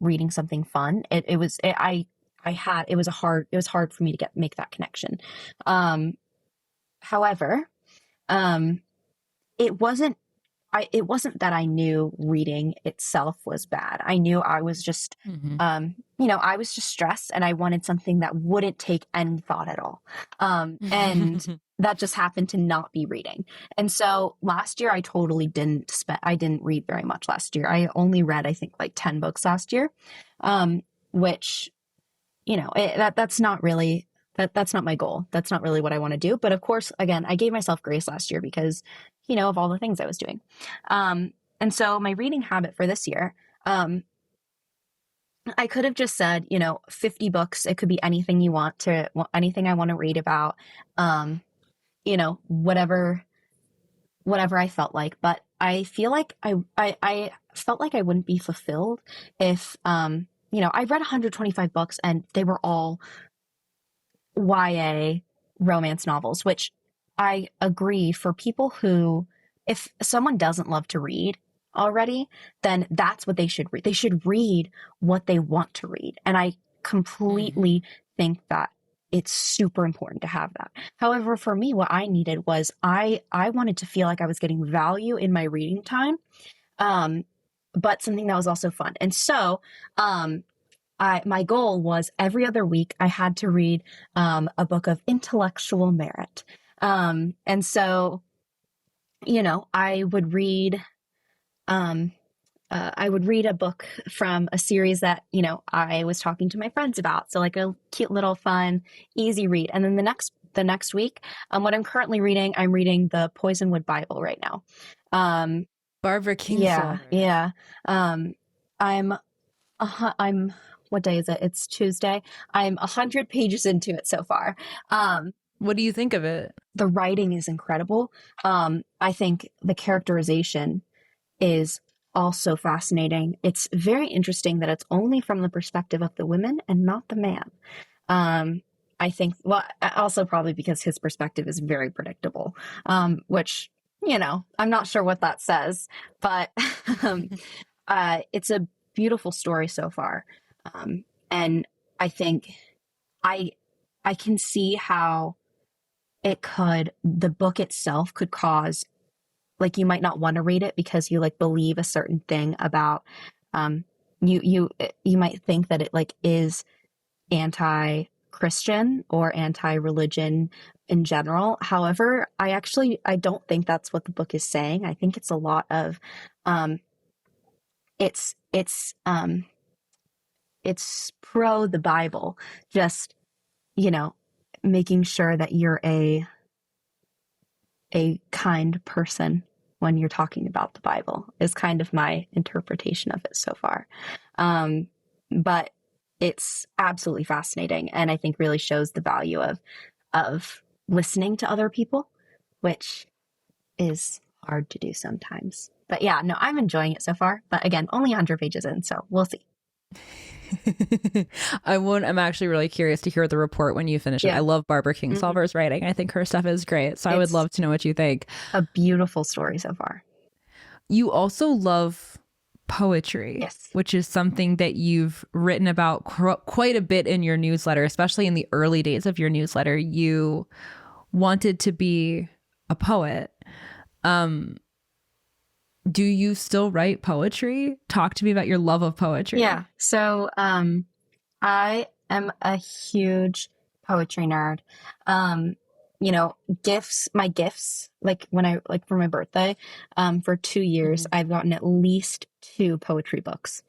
Speaker 1: reading something fun. It was hard for me to make that connection. However, it wasn't it wasn't that I knew reading itself was bad. I knew I was just, I was just stressed and I wanted something that wouldn't take any thought at all. And that just happened to not be reading. And so last year I totally I didn't read very much last year. I only read, I think, like 10 books last year, which, that's not really, that's not my goal. That's not really what I want to do. But of course, again, I gave myself grace last year because, of all the things I was doing. And so my reading habit for this year, I could have just said, 50 books. It could be anything anything I want to read about, whatever I felt like. But I feel like I felt like I wouldn't be fulfilled if, I read 125 books and they were all YA romance novels, which I agree for people who, if someone doesn't love to read already, then that's what they should read. They should read what they want to read. And I completely think that it's super important to have that. However, for me, what I needed was I wanted to feel like I was getting value in my reading time, but something that was also fun. And so, my goal was every other week I had to read a book of intellectual merit. And so, I would read a book from a series that, I was talking to my friends about. So like a cute little fun, easy read. And then the next week, what I'm currently reading, I'm reading the Poisonwood Bible right now.
Speaker 2: Barbara Kingsolver.
Speaker 1: Yeah. I'm what day is it? It's Tuesday. I'm 100 pages into it so far.
Speaker 2: What do you think of it?
Speaker 1: The writing is incredible. I think the characterization is also fascinating. It's very interesting that it's only from the perspective of the women and not the man. I think, well, also probably because his perspective is very predictable, which, I'm not sure what that says, but it's a beautiful story so far. And I think I can see how the book itself could cause, like, you might not want to read it because you like believe a certain thing about, you might think that it like is anti-Christian or anti-religion in general. However, I don't think that's what the book is saying. I think it's a lot of, it's pro the Bible, just, making sure that you're a kind person when you're talking about the Bible is kind of my interpretation of it so far. But it's absolutely fascinating, and I think really shows the value of listening to other people, which is hard to do sometimes. But yeah, no, I'm enjoying it so far. But again, only 100 pages in, so we'll see.
Speaker 2: I'm actually really curious to hear the report when you finish it. I love Barbara Kingsolver's writing. I think her stuff is great. So I would love to know what you think.
Speaker 1: A beautiful story so far.
Speaker 2: You also love poetry,
Speaker 1: yes,
Speaker 2: which is something that you've written about quite a bit in your newsletter, especially in the early days of your newsletter. You wanted to be a poet. Do you still write poetry? Talk to me about your love of poetry.
Speaker 1: Yeah. So, I am a huge poetry nerd. My gifts, like for my birthday, for 2 years, I've gotten at least 2 poetry books.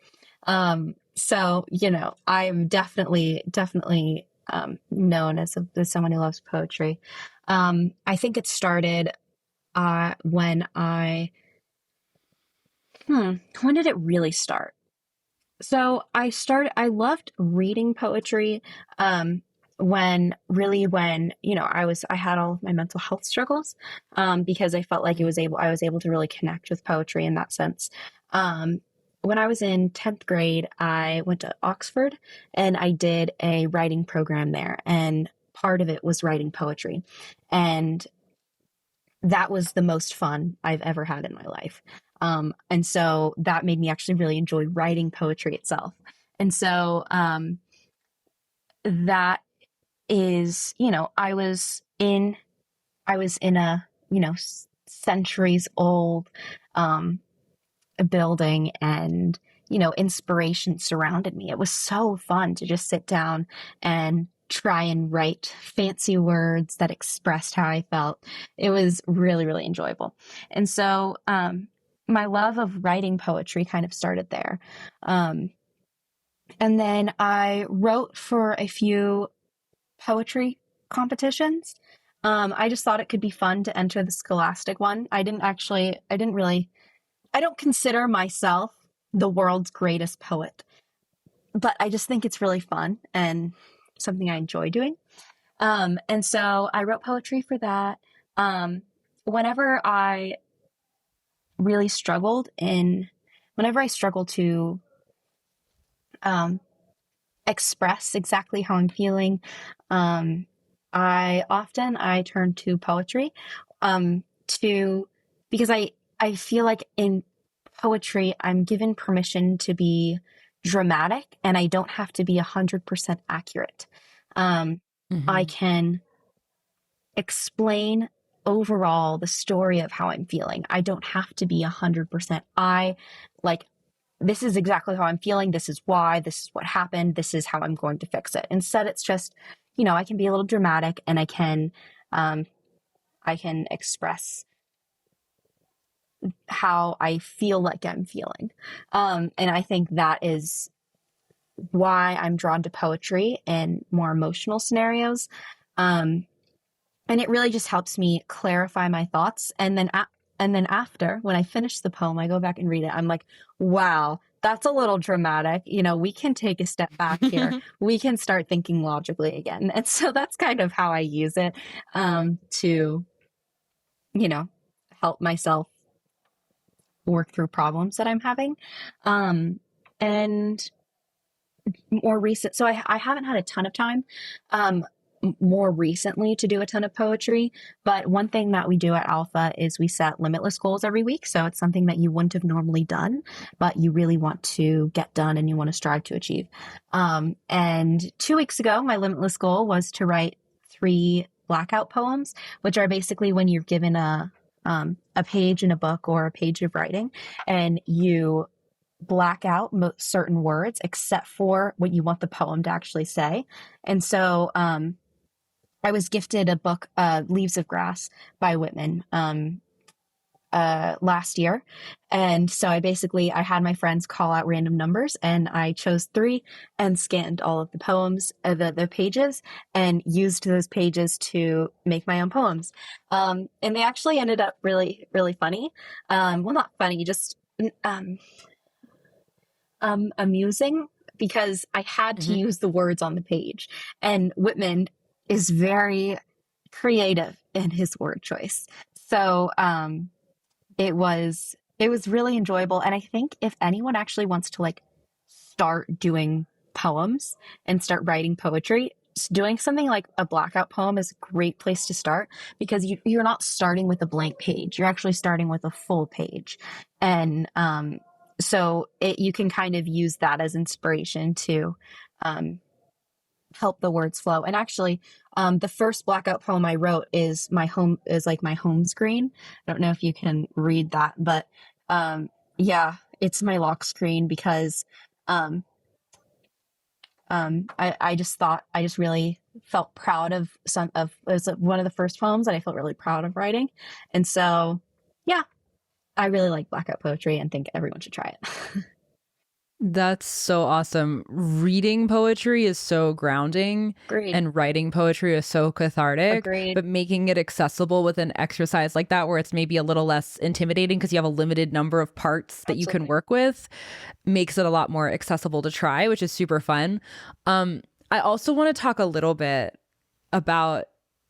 Speaker 1: So, I'm definitely, known as someone who loves poetry. I think it started, when when did it really start? So I loved reading poetry, when I had all of my mental health struggles, because I felt like I was able to really connect with poetry in that sense. When I was in 10th grade, I went to Oxford and I did a writing program there, and part of it was writing poetry. And that was the most fun I've ever had in my life. And so that made me actually really enjoy writing poetry itself. And so that is, I was in a, centuries old building, and, inspiration surrounded me. It was so fun to just sit down and try and write fancy words that expressed how I felt. It was really, really enjoyable. And so, my love of writing poetry kind of started there. And then I wrote for a few poetry competitions. I just thought it could be fun to enter the Scholastic one. I don't consider myself the world's greatest poet, but I just think it's really fun and something I enjoy doing. And so I wrote poetry for that. Whenever I struggled to express exactly how I'm feeling, I turn to poetry, because I feel like in poetry, I'm given permission to be dramatic, and I don't have to be 100% accurate. I can explain overall the story of how I'm feeling. I don't have to be 100%. This is exactly how I'm feeling. This is why, this is what happened. This is how I'm going to fix it. Instead, it's just, I can be a little dramatic, and I can express how I feel like I'm feeling. And I think that is why I'm drawn to poetry and more emotional scenarios. And it really just helps me clarify my thoughts. And then after, when I finish the poem, I go back and read it. I'm like, wow, that's a little dramatic. We can take a step back here. We can start thinking logically again. And so that's kind of how I use it, to, help myself work through problems that I'm having. And more recent, so I haven't had a ton of time, more recently to do a ton of poetry, but one thing that we do at Alpha is we set limitless goals every week. So it's something that you wouldn't have normally done, but you really want to get done and you want to strive to achieve. And 2 weeks ago, my limitless goal was to write 3 blackout poems, which are basically when you're given a page in a book or a page of writing, and you black out certain words except for what you want the poem to actually say. And so I was gifted a book, Leaves of Grass by Whitman, last year. And so I had my friends call out random numbers, and I chose 3 and scanned all of the poems, the pages, and used those pages to make my own poems. And they actually ended up really, really funny. Well, not funny, just amusing, because I had to use the words on the page. And Whitman is very creative in his word choice. So, it was really enjoyable. And I think if anyone actually wants to start doing poems and start writing poetry, doing something like a blackout poem is a great place to start, because you're not starting with a blank page. You're actually starting with a full page. And so you can kind of use that as inspiration to help the words flow. And actually, the first blackout poem I wrote is my home screen. I don't know if you can read that, but yeah, it's my lock screen, because I just really felt proud of it was one of the first poems that I felt really proud of writing. And so, yeah, I really like blackout poetry and think everyone should try it.
Speaker 2: That's so awesome. Reading poetry is so grounding.
Speaker 1: Agreed.
Speaker 2: And writing poetry is so cathartic.
Speaker 1: Agreed.
Speaker 2: But making it accessible with an exercise like that, where it's maybe a little less intimidating because you have a limited number of parts that you can work with, makes it a lot more accessible to try, which is super fun. I also want to talk a little bit about,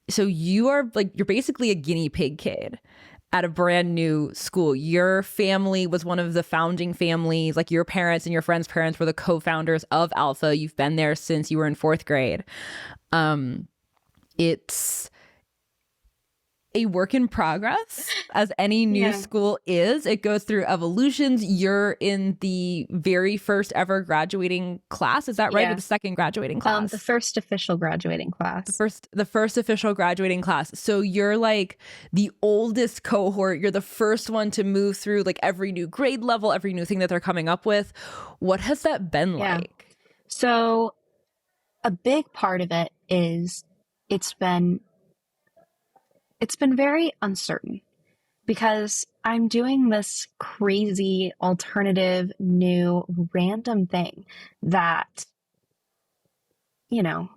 Speaker 2: so you're basically a guinea pig kid at a brand new school. Your family was one of the founding families, like your parents and your friends' parents were the co-founders of Alpha. You've been there since you were in fourth grade. It's a work in progress, as any new school is. It goes through evolutions. You're in the very first ever graduating class. Is that right? Or the second graduating class?
Speaker 1: The first official graduating class.
Speaker 2: The first official graduating class. So you're like the oldest cohort. You're the first one to move through like every new grade level, every new thing that they're coming up with. What has that been like?
Speaker 1: So a big part of it is it's been very uncertain because I'm doing this crazy alternative, new, random thing that, no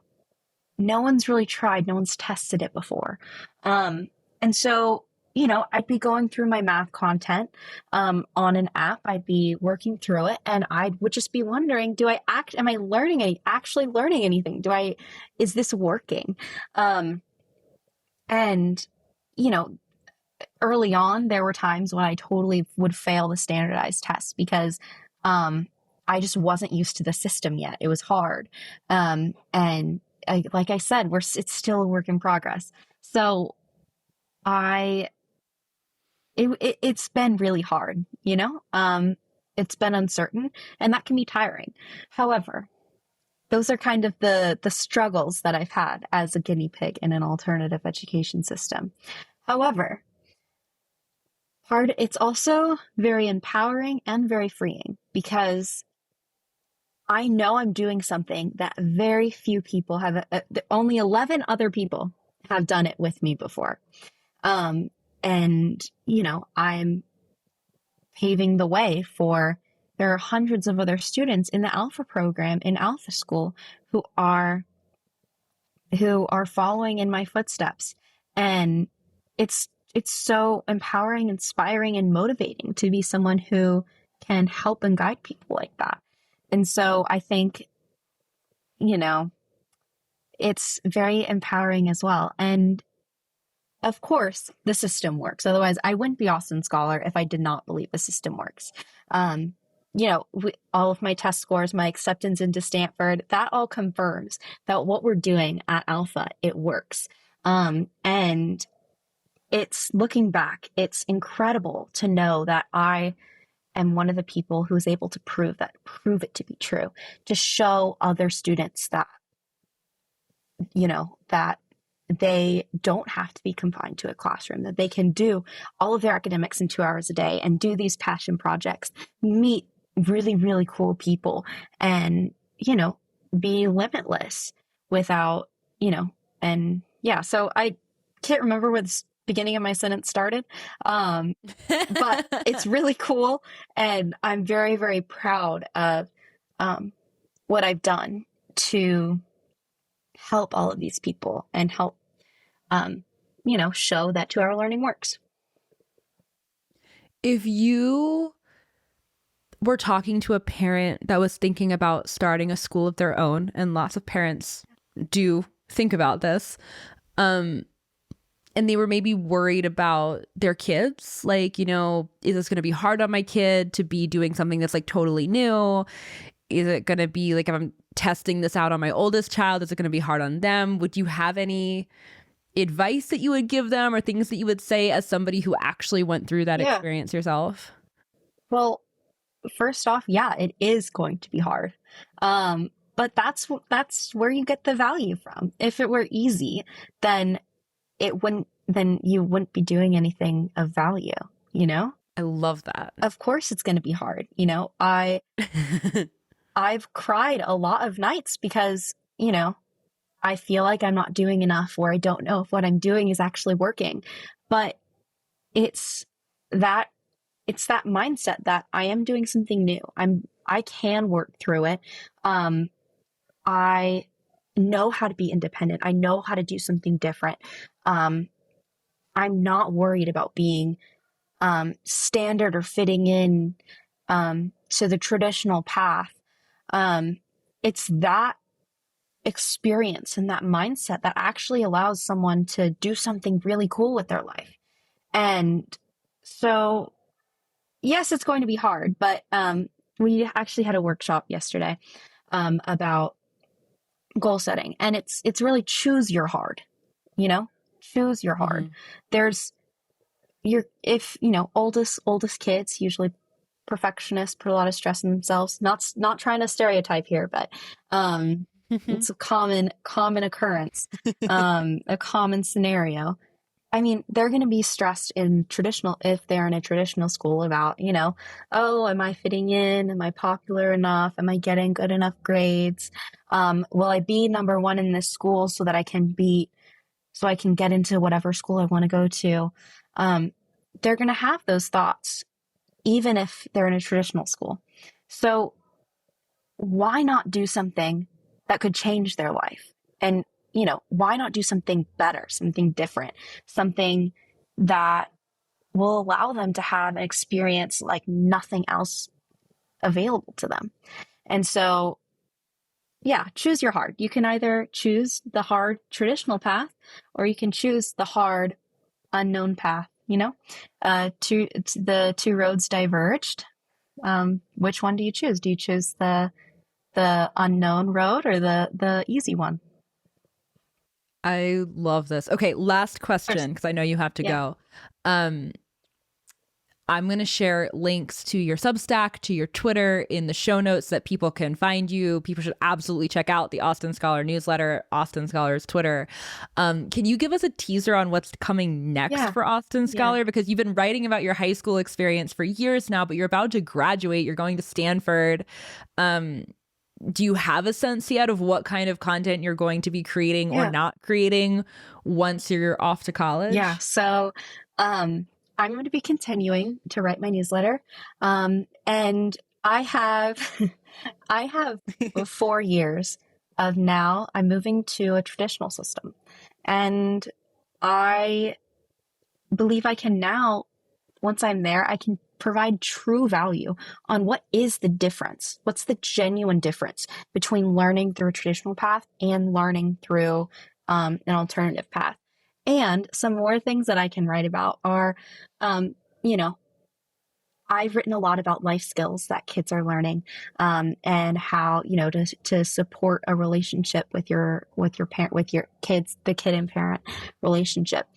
Speaker 1: one's really tried. No one's tested it before. And so, I'd be going through my math content on an app. I'd be working through it and I would just be wondering, am I actually learning anything? Is this working? And, early on, there were times when I totally would fail the standardized tests because I just wasn't used to the system yet. It was hard. Like I said, it's still a work in progress. So it's been really hard, it's been uncertain and that can be tiring. However, those are kind of the struggles that I've had as a guinea pig in an alternative education system. However, it's also very empowering and very freeing because I know I'm doing something that very few people have. Only 11 other people have done it with me before. And, I'm paving the way for, there are hundreds of other students in the Alpha program in Alpha School who are following in my footsteps. And it's so empowering, inspiring, and motivating to be someone who can help and guide people like that. And so I think, it's very empowering as well. And of course, the system works. Otherwise, I wouldn't be Austin Scholar if I did not believe the system works. All of my test scores, my acceptance into Stanford, that all confirms that what we're doing at Alpha, it works. And it's looking back, it's incredible to know that I am one of the people who is able to prove it to be true, to show other students that, that they don't have to be confined to a classroom, that they can do all of their academics in 2 hours a day and do these passion projects, meet really, really cool people and, be limitless without, so I can't remember where the beginning of my sentence started, but it's really cool. And I'm very, very proud of what I've done to help all of these people and help, show that 2-hour learning works.
Speaker 2: If you were talking to a parent that was thinking about starting a school of their own, and lots of parents do think about this, and they were maybe worried about their kids, like, is this going to be hard on my kid to be doing something that's like totally new? Is it going to be like, if I'm testing this out on my oldest child, is it going to be hard on them? Would you have any advice that you would give them or things that you would say as somebody who actually went through that experience yourself?
Speaker 1: Well, first off, it is going to be hard. But that's where you get the value from. If it were easy, then you wouldn't be doing anything of value,
Speaker 2: I love that.
Speaker 1: Of course it's going to be hard. I've cried a lot of nights because, I feel like I'm not doing enough, or I don't know if what I'm doing is actually working. But it's that mindset that I am doing something new. I can work through it. I know how to be independent. I know how to do something different. I'm not worried about being standard or fitting in to the traditional path. It's that experience and that mindset that actually allows someone to do something really cool with their life. And so, yes, it's going to be hard, but we actually had a workshop yesterday about goal setting, and it's really choose your hard, choose your hard. There's if oldest kids, usually perfectionists, put a lot of stress on themselves. Not trying to stereotype here, but it's a common occurrence, a common scenario. I mean, they're going to be stressed if they're in a traditional school about, oh, am I fitting in? Am I popular enough? Am I getting good enough grades? Will I be number one in this school so that I can get into whatever school I want to go to? They're going to have those thoughts, even if they're in a traditional school. So why not do something that could change their life? And, why not do something better, something different, something that will allow them to have an experience like nothing else available to them? And so, yeah, choose your hard. You can either choose the hard traditional path, or you can choose the hard unknown path. The two roads diverged. Which one do you choose? Do you choose the unknown road or the easy one?
Speaker 2: I love this. Okay, last question, because I know you have to go. I'm going to share links to your Substack, to your Twitter in the show notes so that people can find you. People should absolutely check out the Austin Scholar newsletter, Austin Scholar's Twitter. Can you give us a teaser on what's coming next for Austin Scholar? Because you've been writing about your high school experience for years now, but you're about to graduate. You're going to Stanford. Do you have a sense yet of what kind of content you're going to be creating or not creating once you're off to college?
Speaker 1: Yeah. So, I'm going to be continuing to write my newsletter. And I have 4 years of now I'm moving to a traditional system. And I believe I can now, once I'm there, I can provide true value on what is the difference. What's the genuine difference between learning through a traditional path and learning through an alternative path? And some more things that I can write about are, I've written a lot about life skills that kids are learning, and how, to support a relationship with your parent, with your kids, the kid and parent relationship.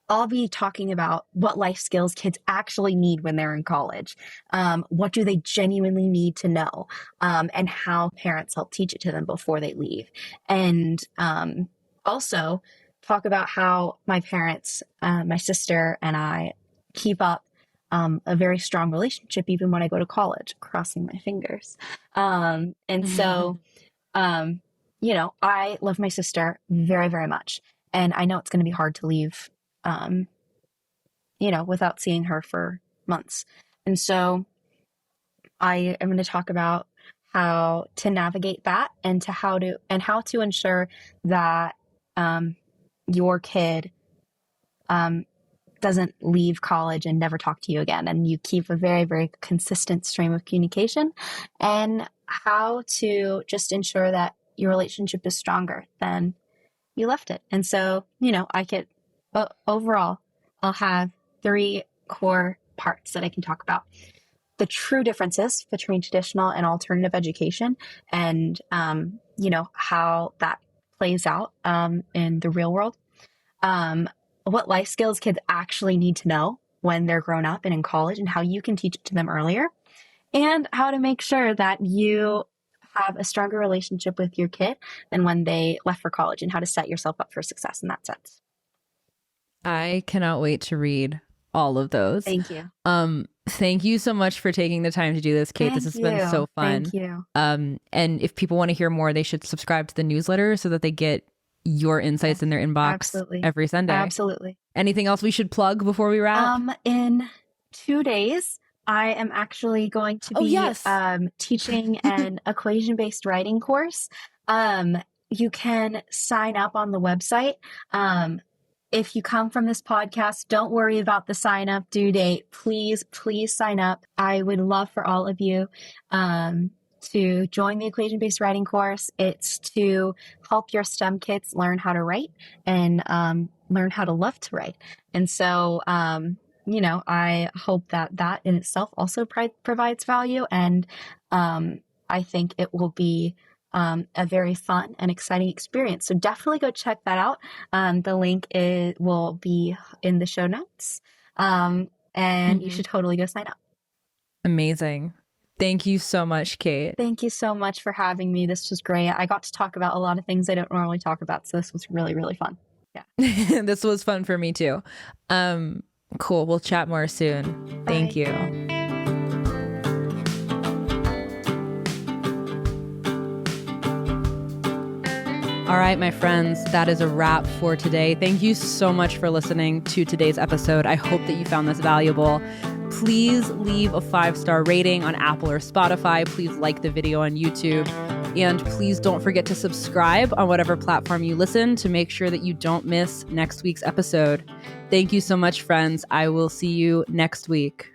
Speaker 1: I'll be talking about what life skills kids actually need when they're in college. What do they genuinely need to know? And how parents help teach it to them before they leave. And also talk about how my parents, my sister and I keep up a very strong relationship even when I go to college, crossing my fingers. So, I love my sister very, very much. And I know it's going to be hard to leave without seeing her for months. And so I am going to talk about how to navigate that and how to ensure that your kid doesn't leave college and never talk to you again, and you keep a very, very consistent stream of communication, and how to just ensure that your relationship is stronger than you left it. And so, overall, I'll have 3 core parts that I can talk about. The true differences between traditional and alternative education, and, how that plays out in the real world. What life skills kids actually need to know when they're grown up and in college, and how you can teach it to them earlier, and how to make sure that you have a stronger relationship with your kid than when they left for college, and how to set yourself up for success in that sense.
Speaker 2: I cannot wait to read all of those.
Speaker 1: Thank you.
Speaker 2: Thank you so much for taking the time to do this, Kate. This has been so fun.
Speaker 1: Thank you.
Speaker 2: And if people want to hear more, they should subscribe to the newsletter so that they get your insights in their inbox every Sunday.
Speaker 1: Absolutely.
Speaker 2: Anything else we should plug before we wrap?
Speaker 1: In 2 days, I am actually going to be teaching an equation-based writing course. You can sign up on the website. If you come from this podcast, don't worry about the sign up due date. Please sign up. I would love for all of you to join the equation-based writing course. It's to help your STEM kids learn how to write and learn how to love to write. And so, I hope that in itself also provides value. And I think it will be a very fun and exciting experience. So definitely go check that out. The link will be in the show notes. And you should totally go sign up.
Speaker 2: Amazing. Thank you so much, Kate.
Speaker 1: Thank you so much for having me. This was great. I got to talk about a lot of things I don't normally talk about. So this was really, really fun. Yeah.
Speaker 2: This was fun for me too. Cool. We'll chat more soon.
Speaker 1: Bye.
Speaker 2: Thank you. All right, my friends, that is a wrap for today. Thank you so much for listening to today's episode. I hope that you found this valuable. Please leave a 5-star rating on Apple or Spotify. Please like the video on YouTube. And please don't forget to subscribe on whatever platform you listen to make sure that you don't miss next week's episode. Thank you so much, friends. I will see you next week.